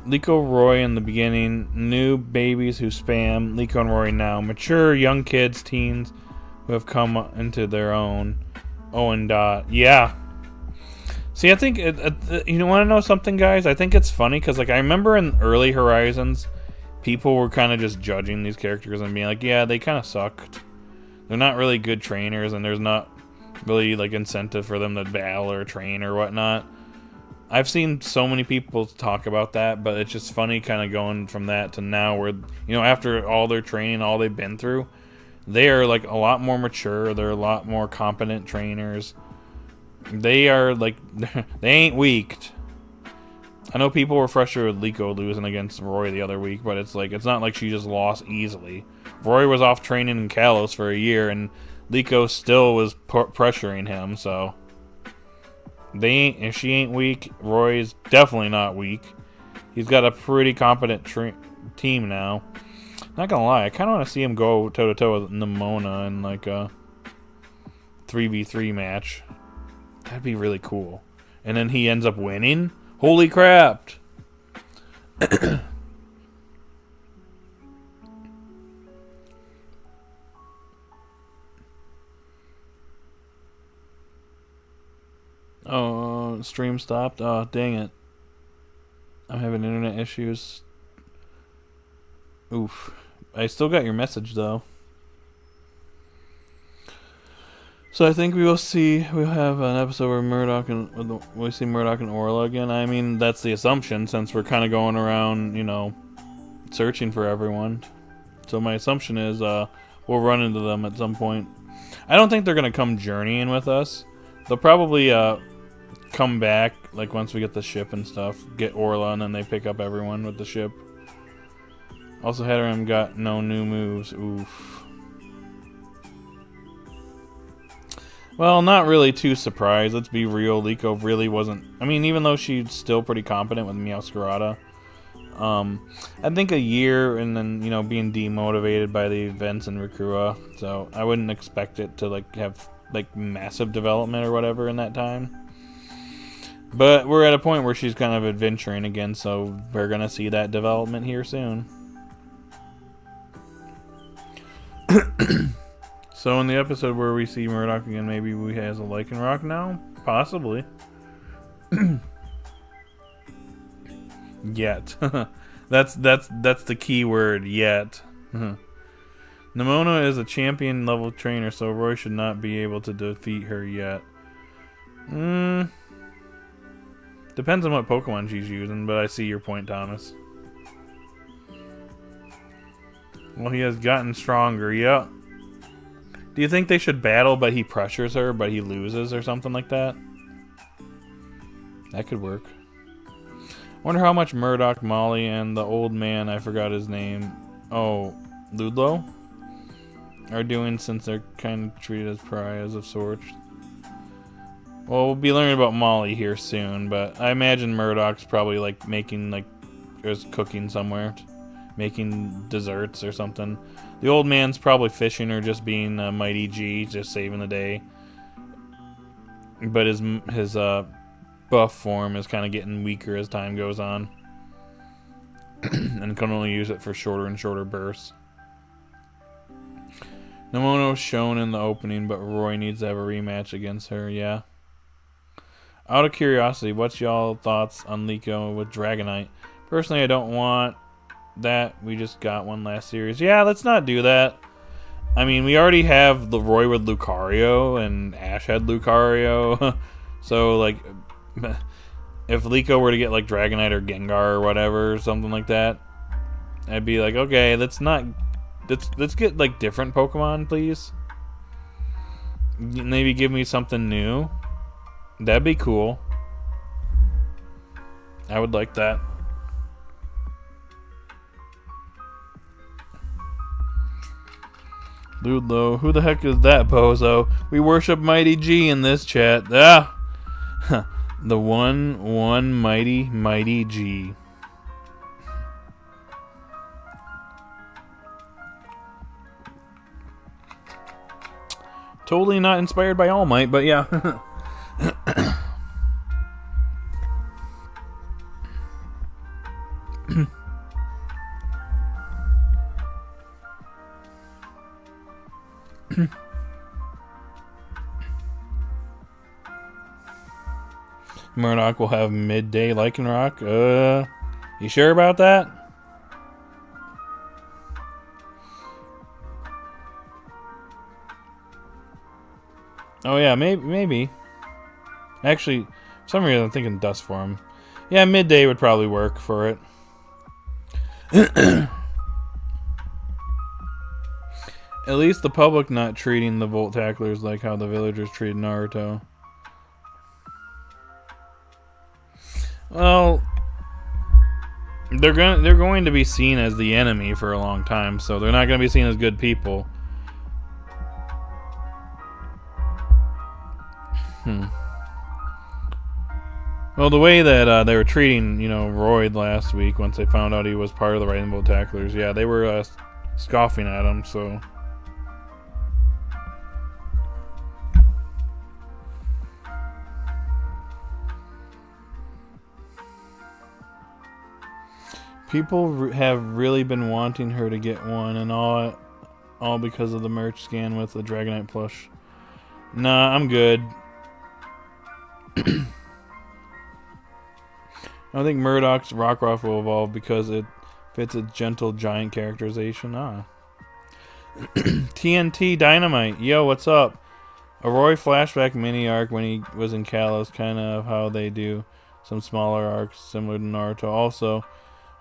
Liko, Roy in the beginning, new babies who spam. Liko and Roy now, mature young kids, teens who have come into their own. Owen Dot, yeah. See, I think, you want to know something, guys? I think it's funny, because, like, I remember in early Horizons, people were kind of just judging these characters and being like, yeah, they kind of sucked. They're not really good trainers, and there's not really, like, incentive for them to battle or train or whatnot. I've seen so many people talk about that, but it's just funny kind of going from that to now where, after all their training, all they've been through, they are like a lot more mature. They're a lot more competent trainers. They are like, they ain't weak. I know people were frustrated with Liko losing against Roy the other week, but it's not like she just lost easily. Roy was off training in Kalos for a year, and Liko still was pressuring him, so if she ain't weak, Roy's definitely not weak. He's got a pretty competent team now. Not gonna lie, I kind of want to see him go toe-to-toe with Nimona in like a 3v3 match. That'd be really cool. And then he ends up winning? Holy crap! Oh, stream stopped? Oh, dang it. I'm having internet issues. Oof. I still got your message, though. So I think we'll have an episode where we see Murdoch and Orla again. I mean, that's the assumption, since we're kind of going around, searching for everyone. So my assumption is we'll run into them at some point. I don't think they're going to come journeying with us. They'll probably come back, like, once we get the ship and stuff, get Orla, and then they pick up everyone with the ship. Also, Hadoram got no new moves. Oof. Well, not really too surprised. Let's be real. Liko really wasn't... I mean, even though she's still pretty competent with Meowscarada, I think a year and then, being demotivated by the events in Recrua, so I wouldn't expect it to, have, massive development or whatever in that time. But we're at a point where she's kind of adventuring again, so we're going to see that development here soon. So in the episode where we see Murdoch again, maybe we has a Lycanroc now? Possibly. Yet. That's the key word, yet. Nimona is a champion level trainer, so Roy should not be able to defeat her yet. Depends on what Pokemon she's using, but I see your point, Thomas. Well, he has gotten stronger, yeah. Do you think they should battle, but he pressures her, but he loses, or something like that? That could work. Wonder how much Murdoch, Molly, and the old man, I forgot his name, Ludlow, are doing, since they're kind of treated as pariahs of sorts. Well, we'll be learning about Molly here soon, but I imagine Murdoch's probably making cooking somewhere, making desserts or something. The old man's probably fishing or just being Mighty G, just saving the day. But his buff form is kind of getting weaker as time goes on, and can only use it for shorter and shorter bursts. Nimona shown in the opening, but Roy needs to have a rematch against her, yeah. Out of curiosity, what's y'all thoughts on Liko with Dragonite? Personally, I don't want that. We just got one last series. Yeah, let's not do that. I mean, we already have the Roy with Lucario, and Ash had Lucario. So, if Liko were to get, Dragonite or Gengar or whatever, or something like that, I'd be like, okay, let's get, different Pokemon, please. Maybe give me something new. That'd be cool. I would like that. Ludlow, who the heck is that bozo? We worship Mighty G in this chat. Ah! The one mighty G. Totally not inspired by All Might, but yeah. Murdoch will have midday Lycanroc. You sure about that? Oh yeah, maybe. Actually, For some reason, I'm thinking dust form. Yeah, midday would probably work for it. At least the public not treating the Volt Tacklers like how the villagers treated Naruto. Well, they're going to be seen as the enemy for a long time, so they're not going to be seen as good people. Well, the way that they were treating, Royd last week, once they found out he was part of the Rainbow Tacklers, yeah, they were scoffing at him, so... People have really been wanting her to get one, and all because of the merch scan with the Dragonite plush. Nah, I'm good. I think Murdoch's Rockruff will evolve because it fits its gentle giant characterization. TNT Dynamite. Yo, what's up? A Roy flashback mini arc when he was in Kalos, kind of how they do some smaller arcs similar to Naruto. Also,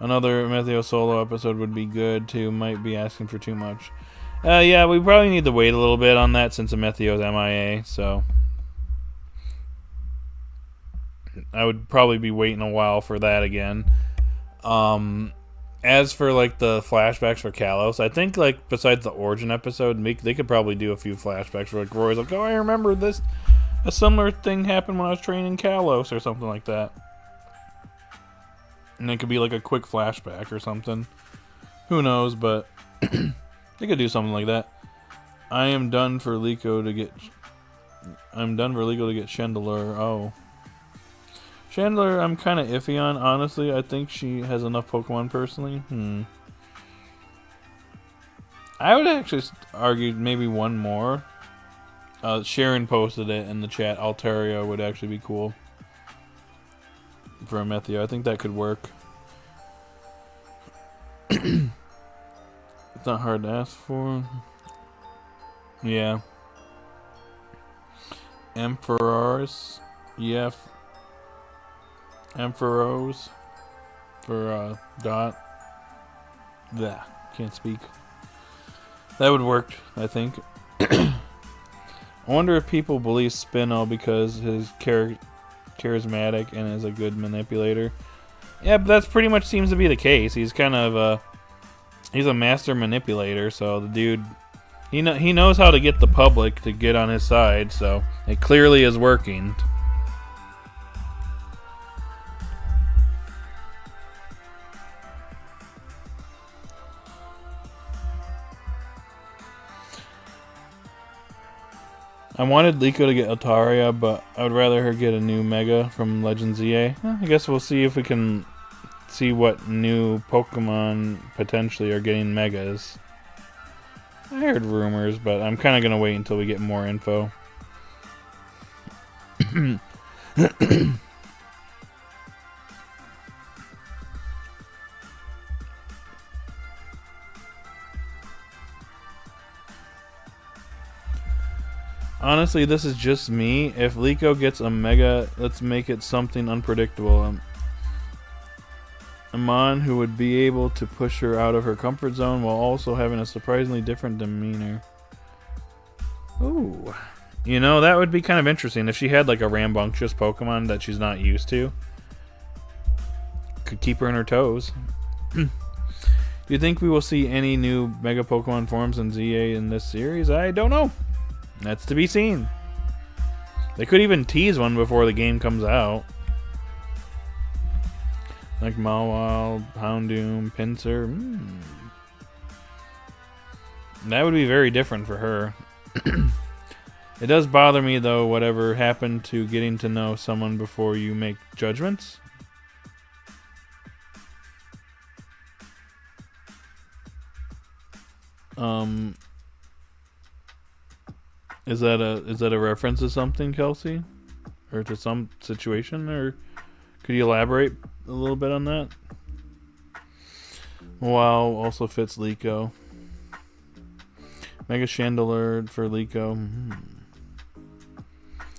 another Metheo solo episode would be good too. Might be asking for too much. Yeah, we probably need to wait a little bit on that since Metheo's MIA, so... I would probably be waiting a while for that again. As for like the flashbacks for Kalos, I think like besides the origin episode, they could probably do a few flashbacks where like Roy's like, oh, I remember this. A similar thing happened when I was training Kalos or something like that. And it could be like a quick flashback or something. Who knows, but they could do something like that. I'm done for Liko to get Chandelure. Oh. Chandler, I'm kind of iffy on, honestly. I think she has enough Pokemon, personally. I would actually argue maybe one more. Sharon posted it in the chat. Altaria would actually be cool for a Metheo. I think that could work. It's not hard to ask for. Yeah. Emperors. Yeah. Emperos for Dot. Yeah, can't speak. That would work, I think. I wonder if people believe Spinel because his charismatic and is a good manipulator. Yeah, but that's pretty much seems to be the case. He's kind of he's a master manipulator, so the dude he knows how to get the public to get on his side, so it clearly is working. I wanted Liko to get Altaria, but I would rather her get a new Mega from Legends EA. I guess we'll see if we can see what new Pokemon potentially are getting Megas. I heard rumors, but I'm kind of going to wait until we get more info. Honestly, this is just me. If Liko gets a Mega, let's make it something unpredictable. A Mon who would be able to push her out of her comfort zone while also having a surprisingly different demeanor. Ooh. That would be kind of interesting if she had like a rambunctious Pokemon that she's not used to. Could keep her in her toes. Do you think we will see any new Mega Pokemon forms in ZA in this series? I don't know. That's to be seen. They could even tease one before the game comes out. Like Mawile, Houndoom, Pinsir. That would be very different for her. It does bother me, though, whatever happened to getting to know someone before you make judgments. Is that a reference to something, Kelsey? Or to some situation? Or could you elaborate a little bit on that? Wow, also fits Liko. Mega Chandelure for Liko.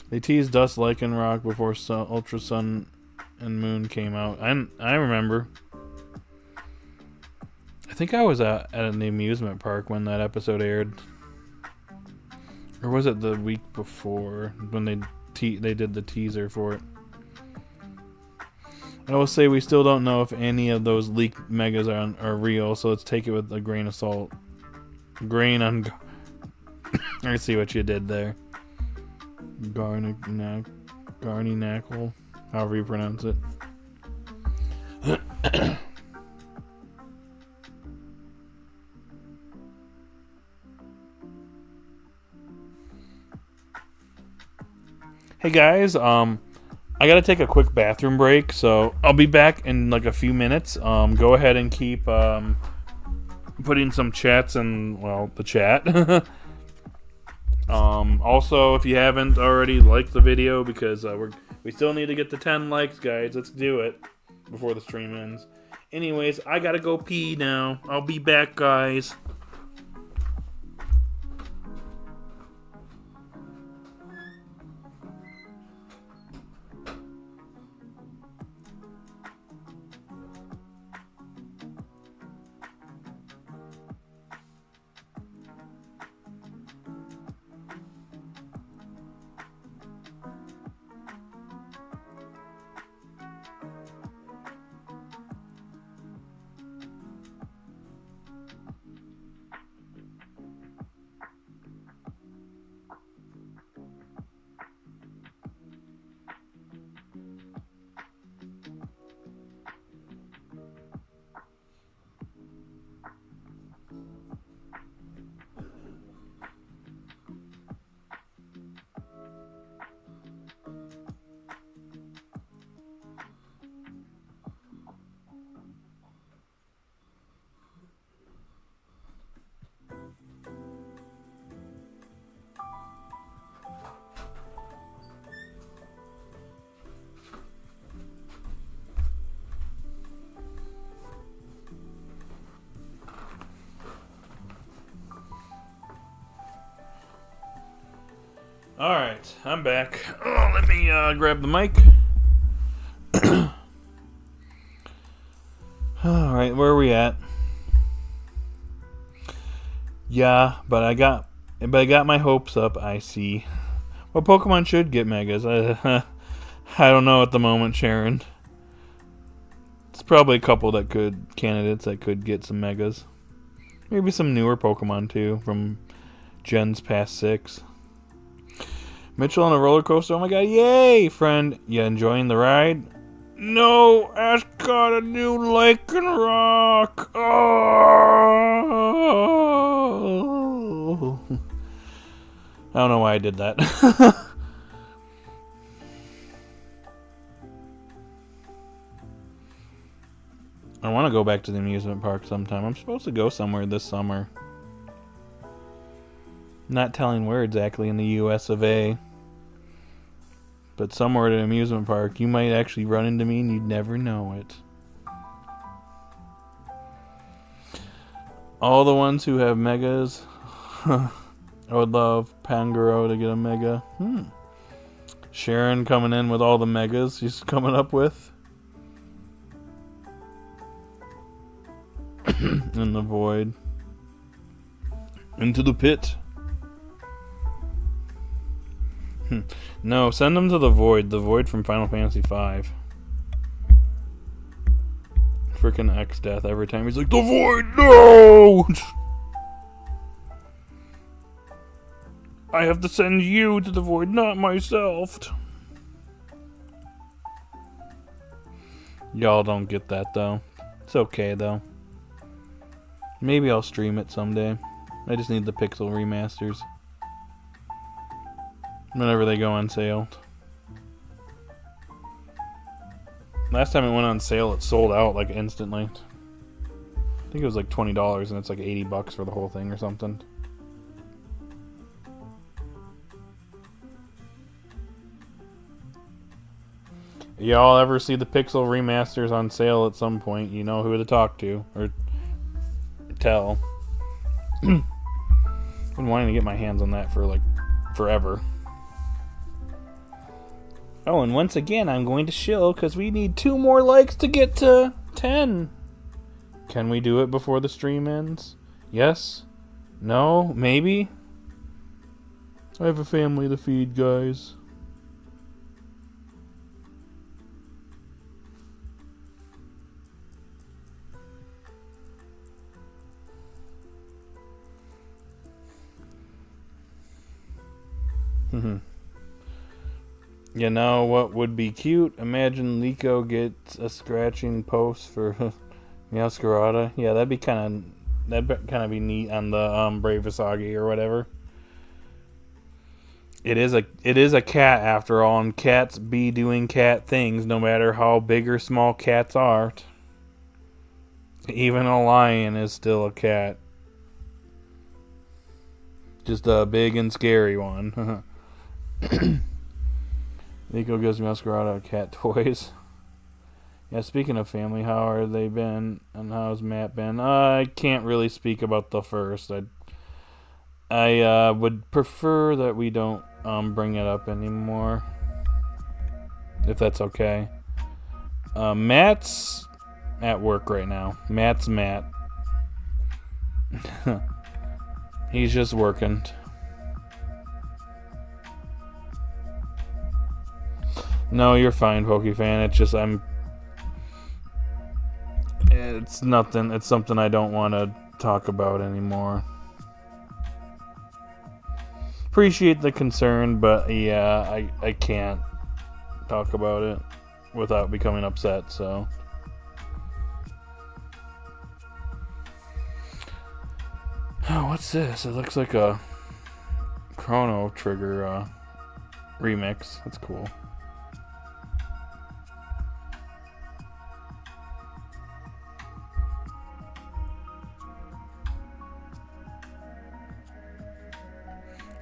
They teased Dust Lycanroc before Ultra Sun and Moon came out. I remember. I think I was at the amusement park when that episode aired. Or was it the week before when they did the teaser for it? I will say we still don't know if any of those leaked megas are real, so let's take it with a grain of salt. I see what you did there. Garninackle, however you pronounce it. Hey guys, I gotta take a quick bathroom break, so I'll be back in like a few minutes. Go ahead and keep putting some chats in, well, the chat. Also, if you haven't already, like the video, because we still need to get to 10 likes, guys. Let's do it before the stream ends. Anyways, I gotta go pee now. I'll be back, guys. Alright, I'm back. Oh, let me grab the mic. Alright, where are we at? Yeah, but I got my hopes up, I see. Well, Pokemon should get megas. I don't know at the moment, Sharon. It's probably a couple candidates that could get some megas. Maybe some newer Pokemon too, from gens past 6. Mitchell on a roller coaster. Oh my god, yay, friend. You enjoying the ride? No, Ash got a new Lycanroc. Oh. I don't know why I did that. I want to go back to the amusement park sometime. I'm supposed to go somewhere this summer. Not telling where exactly in the US of A. But somewhere at an amusement park, you might actually run into me and you'd never know it. All the ones who have megas. I would love Pangoro to get a mega. Sharon coming in with all the megas she's coming up with. In the void. Into the pit. No, send them to the void. The void from Final Fantasy V. Freaking X-Death every time he's like, the void, no! I have to send you to the void, not myself. Y'all don't get that, though. It's okay, though. Maybe I'll stream it someday. I just need the pixel remasters. Whenever they go on sale. Last time it went on sale, it sold out like instantly. I think it was like $20 and it's like $80 for the whole thing or something. Y'all ever see the Pixel remasters on sale at some point, you know who to talk to or tell. Been wanting to get my hands on that for like forever. Oh, and once again, I'm going to shill because we need 2 more likes to get to 10. Can we do it before the stream ends? Yes? No? Maybe? I have a family to feed, guys. You know what would be cute? Imagine Liko gets a scratching post for Meowscarada. Yeah, that'd kind of be neat on the Brave Asagi or whatever. It is a cat after all, and cats be doing cat things no matter how big or small cats are. Even a lion is still a cat. Just a big and scary one. Liko gives Meowscarada cat toys. Yeah, speaking of family, how are they been and how's Matt been? I can't really speak about the first. I would prefer that we don't bring it up anymore, if that's okay. Matt's at work right now. Matt's Matt. He's just working. No, you're fine, Pokefan. It's just it's nothing. It's something I don't want to talk about anymore. Appreciate the concern, but yeah, I can't talk about it without becoming upset, so. Oh, what's this? It looks like a Chrono Trigger remix. That's cool.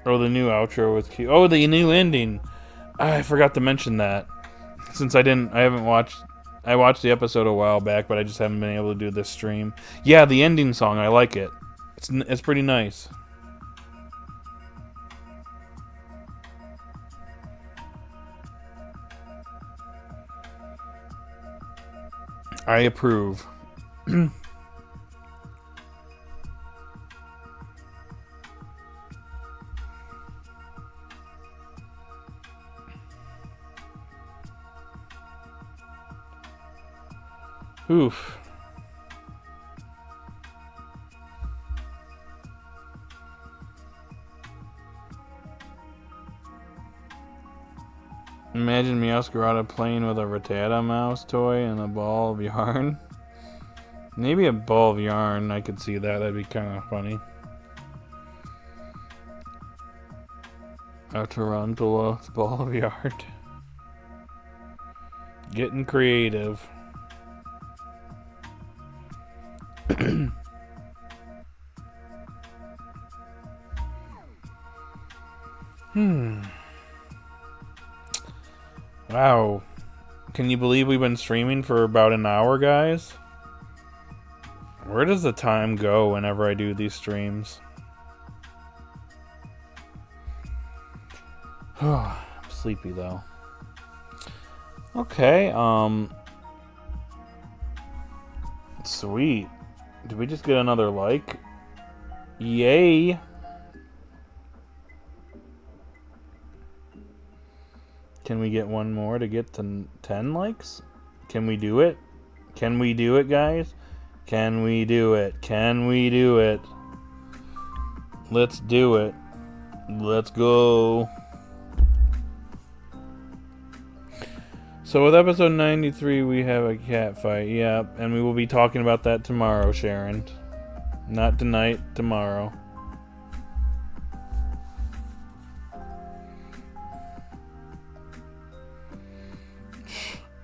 Oh, the new outro was cute. Oh, the new ending. I forgot to mention that. Since I watched the episode a while back, but I just haven't been able to do this stream. Yeah, the ending song, I like it. It's pretty nice. I approve. Oof. Imagine Meowscarada playing with a Rattata mouse toy and a ball of yarn. Maybe a ball of yarn, I could see that. That'd be kind of funny. A tarantula ball of yarn. Getting creative. Wow. Can you believe we've been streaming for about an hour, guys? Where does the time go whenever I do these streams? I'm sleepy though. Okay, sweet. Did we just get another like? Yay! Can we get one more to get to 10 likes? Can we do it? Can we do it, guys? Can we do it? Can we do it? Let's do it. Let's go. So with episode 93, we have a cat fight. Yep, and we will be talking about that tomorrow, Sharon. Not tonight, tomorrow.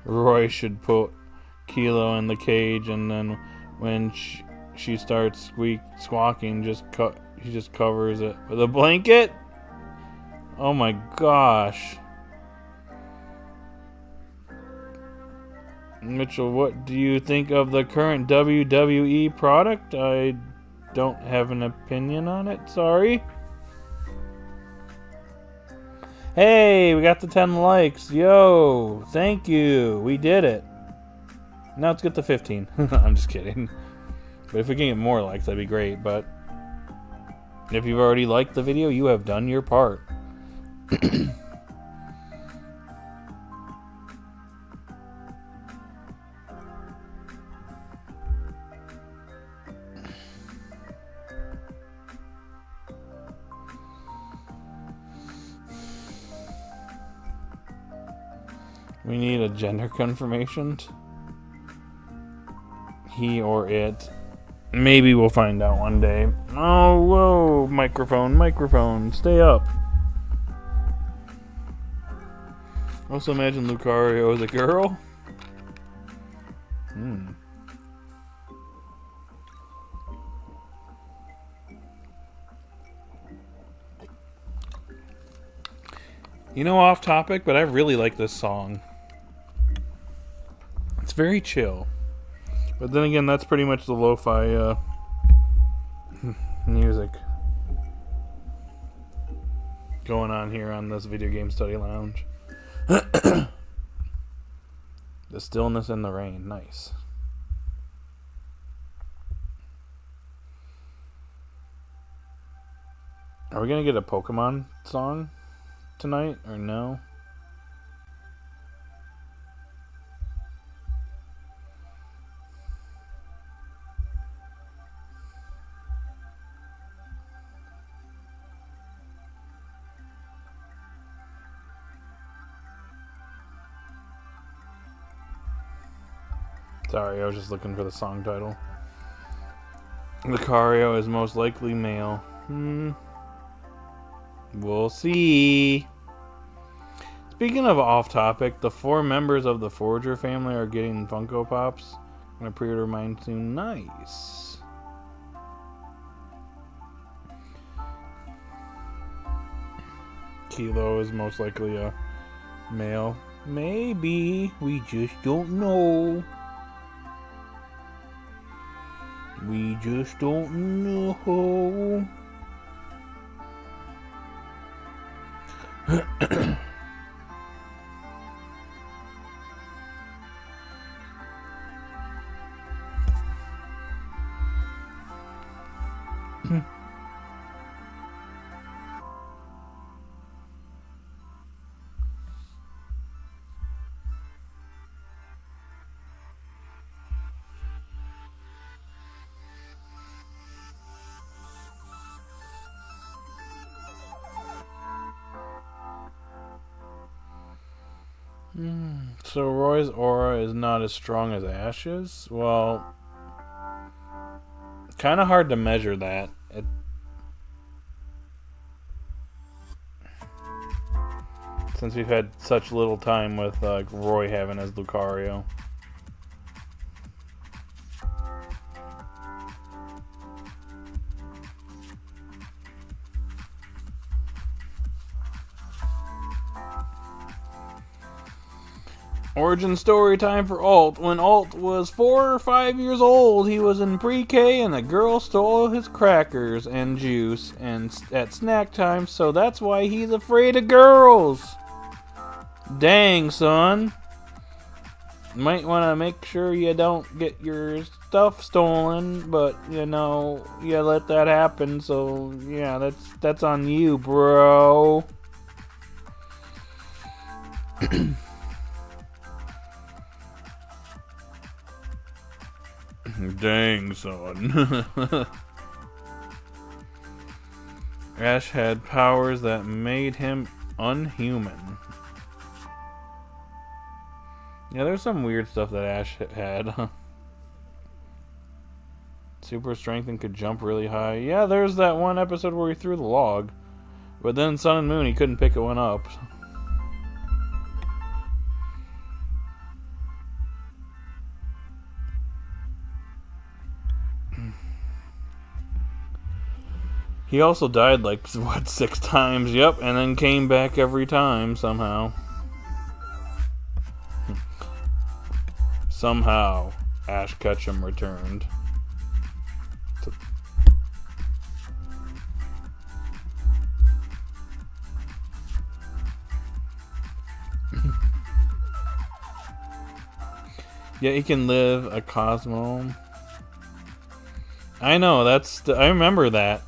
Roy should put Kilo in the cage, and then when she starts squawking, he just covers it with a blanket. Oh my gosh. Mitchell, what do you think of the current WWE product? I don't have an opinion on it, sorry. Hey, we got the 10 likes. Yo, thank you. We did it. Now let's get to 15. I'm just kidding. But if we can get more likes, that'd be great. But if you've already liked the video, you have done your part. We need a gender confirmation. He or it. Maybe we'll find out one day. Oh, whoa. Microphone. Stay up. Also imagine Lucario as a girl. You know, off topic, but I really like this song. It's very chill. But then again, that's pretty much the lo-fi music going on here on this video game study lounge. The stillness in the rain. Nice. Are we going to get a Pokemon song tonight or no? Sorry, I was just looking for the song title. Lucario is most likely male. We'll see. Speaking of off topic, the 4 members of the Forger family are getting Funko Pops. I'm gonna pre-order mine soon. Nice. Kilo is most likely a male. Maybe. We just don't know. We just don't know. So Roy's aura is not as strong as Ash's? Well, kind of hard to measure that. Since we've had such little time with Roy having as Lucario. Origin story time for Alt. When Alt was 4 or 5 years old, he was in pre-K and a girl stole his crackers and juice at snack time, so that's why he's afraid of girls. Dang, son. Might want to make sure you don't get your stuff stolen, but, you know, you let that happen, so, yeah, that's on you, bro. Dang, son. Ash had powers that made him unhuman. Yeah, there's some weird stuff that Ash had. Super strength and could jump really high. Yeah, there's that one episode where he threw the log. But then Sun and Moon, he couldn't pick one up. He also died like, what, 6 times? Yep, and then came back every time somehow. Somehow, Ash Ketchum returned. Yeah, he can live a Cosmo. I know, I remember that.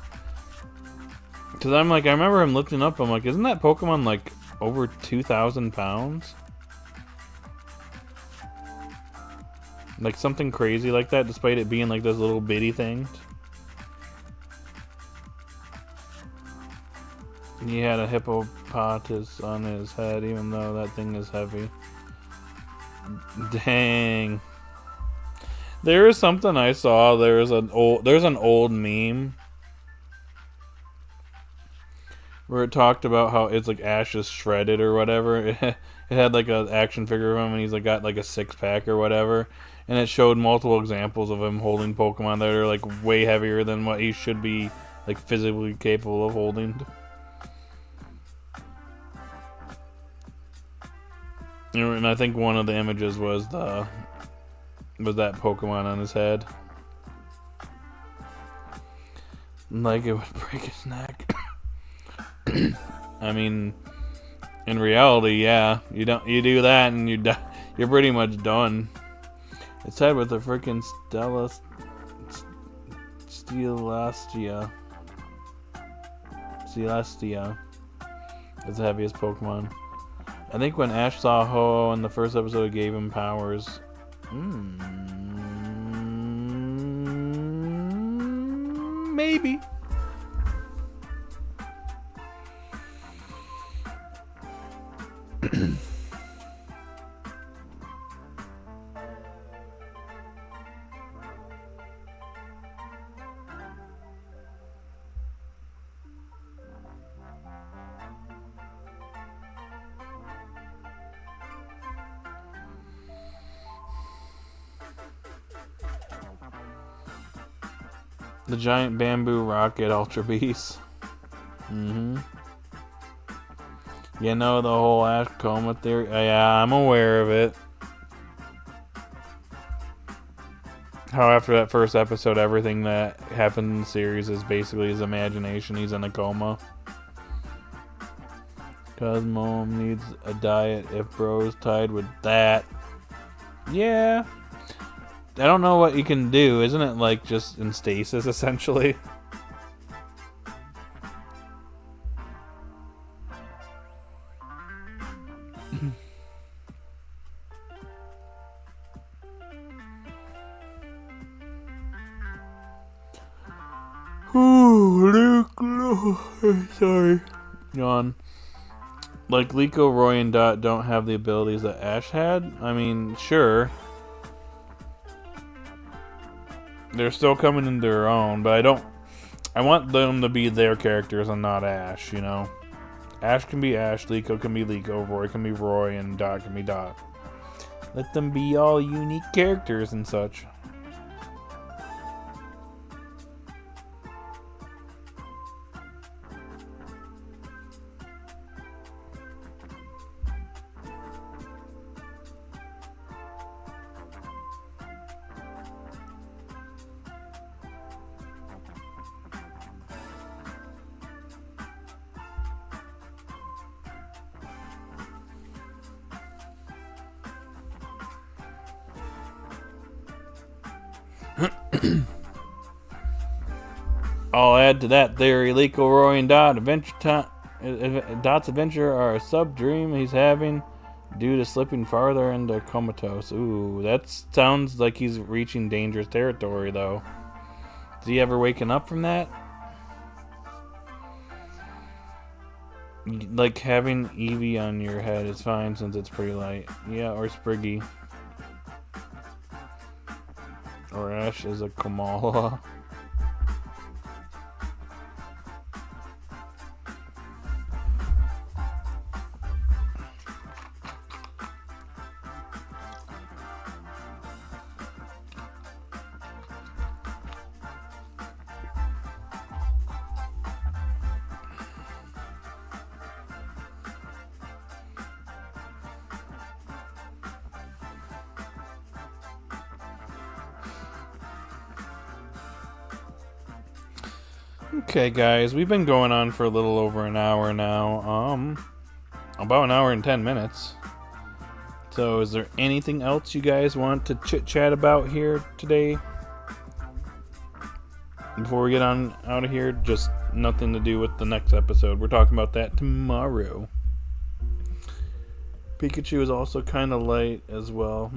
Because I'm like, I remember him lifting up, I'm like, isn't that Pokemon like over 2,000 pounds? Like something crazy like that, despite it being like those little bitty things. He had a hippopotamus on his head, even though that thing is heavy. Dang. There is something I saw. There's an old meme where it talked about how it's like Ash is shredded or whatever. It had like an action figure of him, and he's like got like a 6-pack or whatever, and it showed multiple examples of him holding Pokemon that are like way heavier than what he should be like physically capable of holding. And I think one of the images was that Pokemon on his head. Like it would break his neck. I mean, in reality, yeah, you do that and you're pretty much done. It's tied with the freaking Celestia. It's the heaviest Pokemon. I think when Ash saw Ho in the first episode, it gave him powers. Maybe. The giant bamboo rocket Ultra Beast. You know the whole Ash coma theory? Yeah, I'm aware of it. How after that first episode, everything that happened in the series is basically his imagination. He's in a coma. Cause mom needs a diet if bro's tied with that. Yeah. I don't know what you can do. Isn't it like just in stasis essentially? Sorry. Yawn. Like Liko, Roy, and Dot don't have the abilities that Ash had? I mean, sure. They're still coming into their own, but I want them to be their characters and not Ash, you know? Ash can be Ash, Liko can be Liko, Roy can be Roy, and Dot can be Dot. Let them be all unique characters and such. I'll add to that theory. Liko, Roy, and Dot Dot's adventure are a sub-dream he's having due to slipping farther into comatose. Ooh, that sounds like he's reaching dangerous territory, though. Is he ever waking up from that? Like having Eevee on your head is fine since it's pretty light. Yeah, or Spriggy. Or Ash is a Kamala. Okay, guys, we've been going on for a little over an hour now. About an hour and 10 minutes. So, is there anything else you guys want to chit-chat about here today? Before we get on out of here, just nothing to do with the next episode. We're talking about that tomorrow. Pikachu is also kind of light as well.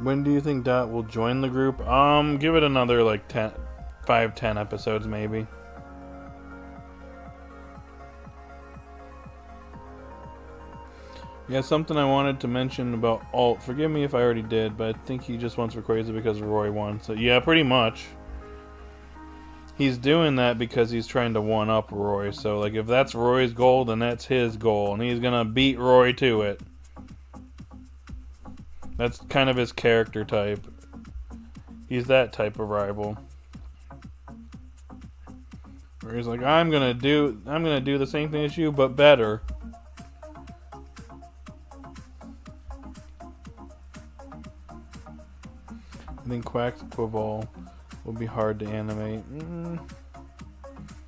When do you think Dot will join the group? Give it another like 10 episodes maybe. Yeah, something I wanted to mention about Alt. Forgive me if I already did, but I think he just wants Rayquaza because Roy won. So yeah, pretty much. He's doing that because he's trying to one-up Roy. So like if that's Roy's goal, then that's his goal. And he's gonna beat Roy to it. That's kind of his character type. He's that type of rival. Where he's like, I'm gonna do the same thing as you, but better. I think Quaxquaval will be hard to animate.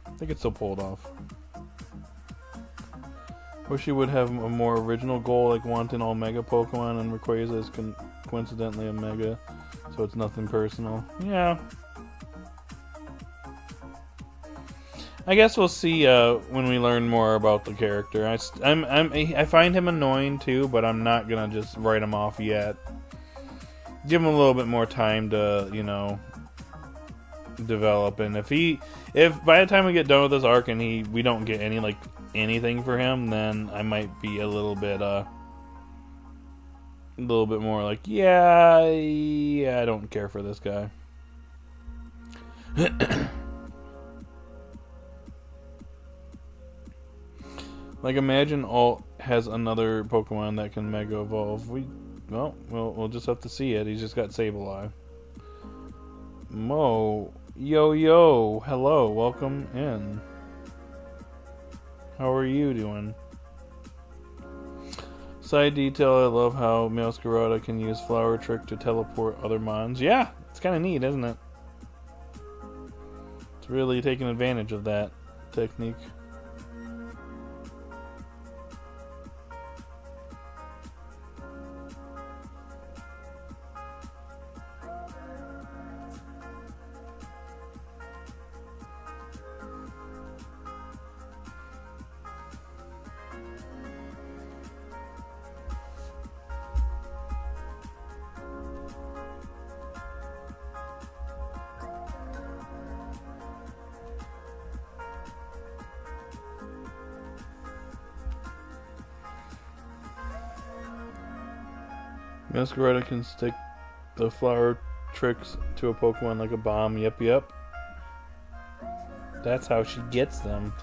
I think it's still pulled off. Wish he would have a more original goal, like wanting all Mega Pokemon, and Rayquaza is coincidentally a Mega, so it's nothing personal. Yeah. I guess we'll see when we learn more about the character. I find him annoying too, but I'm not gonna just write him off yet. Give him a little bit more time to, you know, develop. And if by the time we get done with this arc and we don't get anything for him, then I might be a little bit more like, yeah, I don't care for this guy. Like, imagine Alt has another Pokemon that can Mega Evolve. We'll just have to see it. He's just got Sableye. Mo, yo, hello, welcome in. How are you doing? Side detail, I love how Meowscarada can use Flower Trick to teleport other mons. Yeah, it's kind of neat, isn't it? It's really taking advantage of that technique. Meowscarada can stick the flower tricks to a Pokemon like a bomb. Yep. That's how she gets them.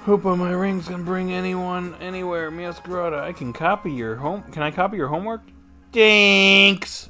Hope my rings can bring anyone anywhere. Meowscarada, I can copy your home. Can I copy your homework? Thanks.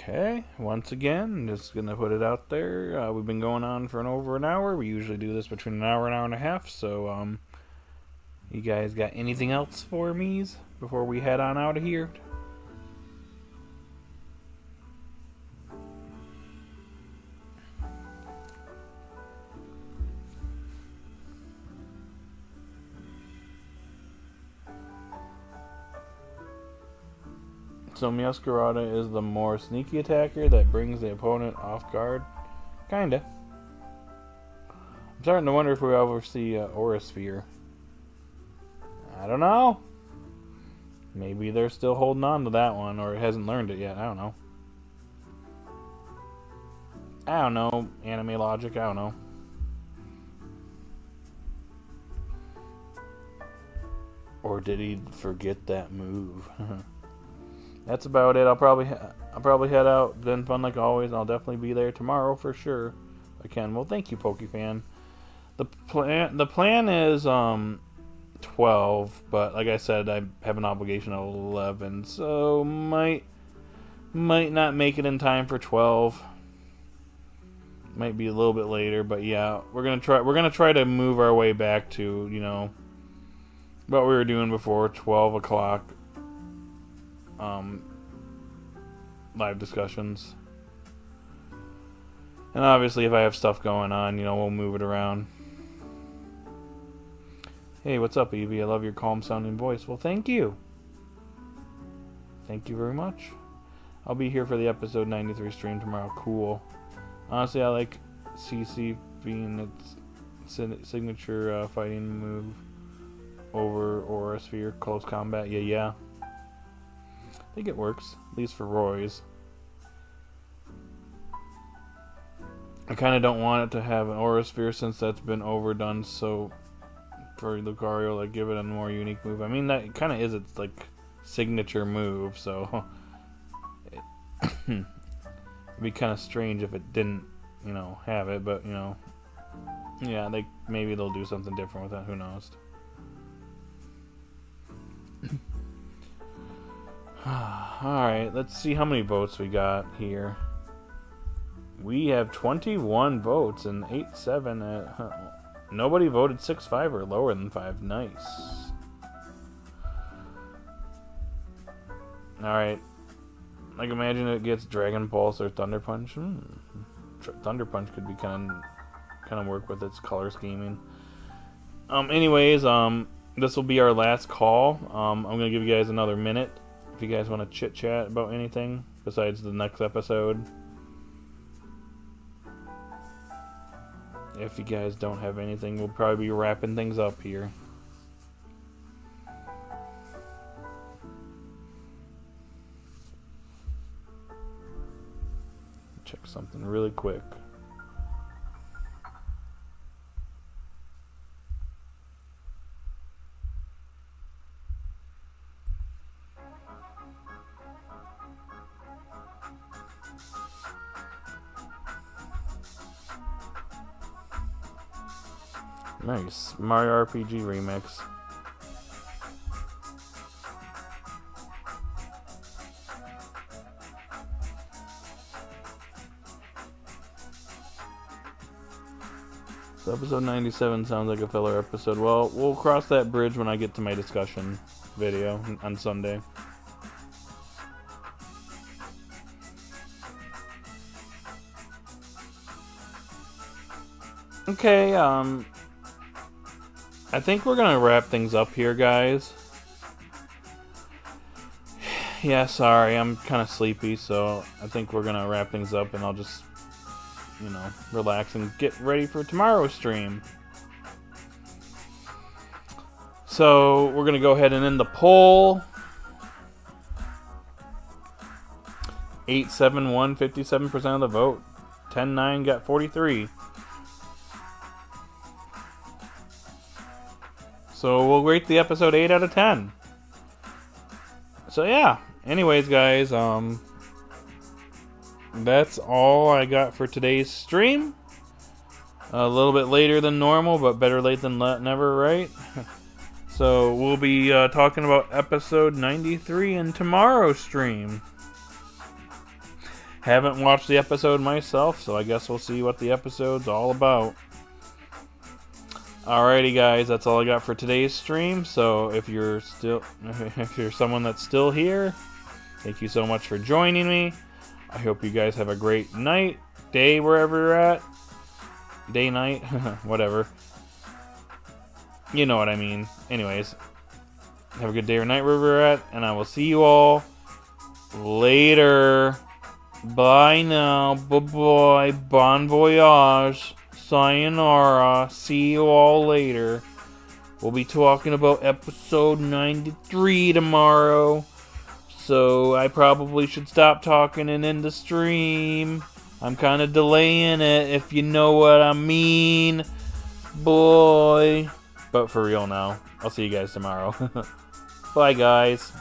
Okay, once again, I'm just going to put it out there. We've been going on for over an hour. We usually do this between an hour and a half. So, you guys got anything else for me before we head on out of here? So Meowscarada is the more sneaky attacker that brings the opponent off guard? Kinda. I'm starting to wonder if we'll ever see Aura Sphere. I don't know. Maybe they're still holding on to that one, or it hasn't learned it yet. I don't know. I don't know. Anime logic, I don't know. Or did he forget that move? That's about it. I'll probably head out. Been fun like always. I'll definitely be there tomorrow for sure. If I can. Well, thank you, PokeFan. The plan is 12, but like I said, I have an obligation at 11, so might not make it in time for 12. Might be a little bit later, but yeah, we're gonna try to move our way back to, you know, what we were doing before, 12 o'clock live discussions. And obviously if I have stuff going on, you know, we'll move it around. Hey, what's up, Evie? I love your calm sounding voice. Well, thank you. Thank you very much. I'll be here for the episode 93 stream tomorrow. Cool. Honestly, I like CC being its signature fighting move over Aura Sphere close combat. Yeah. I think it works, at least for Roy's. I kind of don't want it to have an Aura Sphere since that's been overdone. So for Lucario, like, give it a more unique move. I mean, that kind of is its like signature move. So it'd be kind of strange if it didn't, you know, have it. But you know, yeah, maybe they'll do something different with that. Who knows? Alright, let's see how many votes we got here. We have 21 votes and 8-7. Nobody voted 6-5 or lower than 5. Nice. Alright. Like, imagine it gets Dragon Pulse or Thunder Punch. Thunder Punch could be kind of work with its color scheming. Anyways, this will be our last call. I'm gonna give you guys another minute if you guys want to chit chat about anything besides the next episode. If you guys don't have anything, we'll probably be wrapping things up here. Check something really quick. Nice. Mario RPG remix. So episode 97 sounds like a filler episode. Well, we'll cross that bridge when I get to my discussion video on Sunday. Okay, I think we're gonna wrap things up here, guys. Yeah, sorry, I'm kind of sleepy, so I think we're gonna wrap things up, and I'll just, you know, relax and get ready for tomorrow's stream. So we're gonna go ahead and end the poll. 871, 57% of the vote. 10-9 got 43. So we'll rate the episode 8 out of 10. So yeah. Anyways, guys, that's all I got for today's stream. A little bit later than normal, but better late than never, right? So we'll be talking about episode 93 in tomorrow's stream. Haven't watched the episode myself, so I guess we'll see what the episode's all about. Alrighty, guys, that's all I got for today's stream. So if you're someone that's still here, thank you so much for joining me. I hope you guys have a great night, day, wherever you're at. Day, night, whatever. You know what I mean. Anyways, have a good day or night wherever you're at, and I will see you all Later. Bye now. Bye-bye. Bon voyage. Sayonara. See you all later. We'll be talking about episode 93 tomorrow. So I probably should stop talking and end the stream. I'm kind of delaying it, if you know what I mean. Boy. But for real now. I'll see you guys tomorrow. Bye, guys.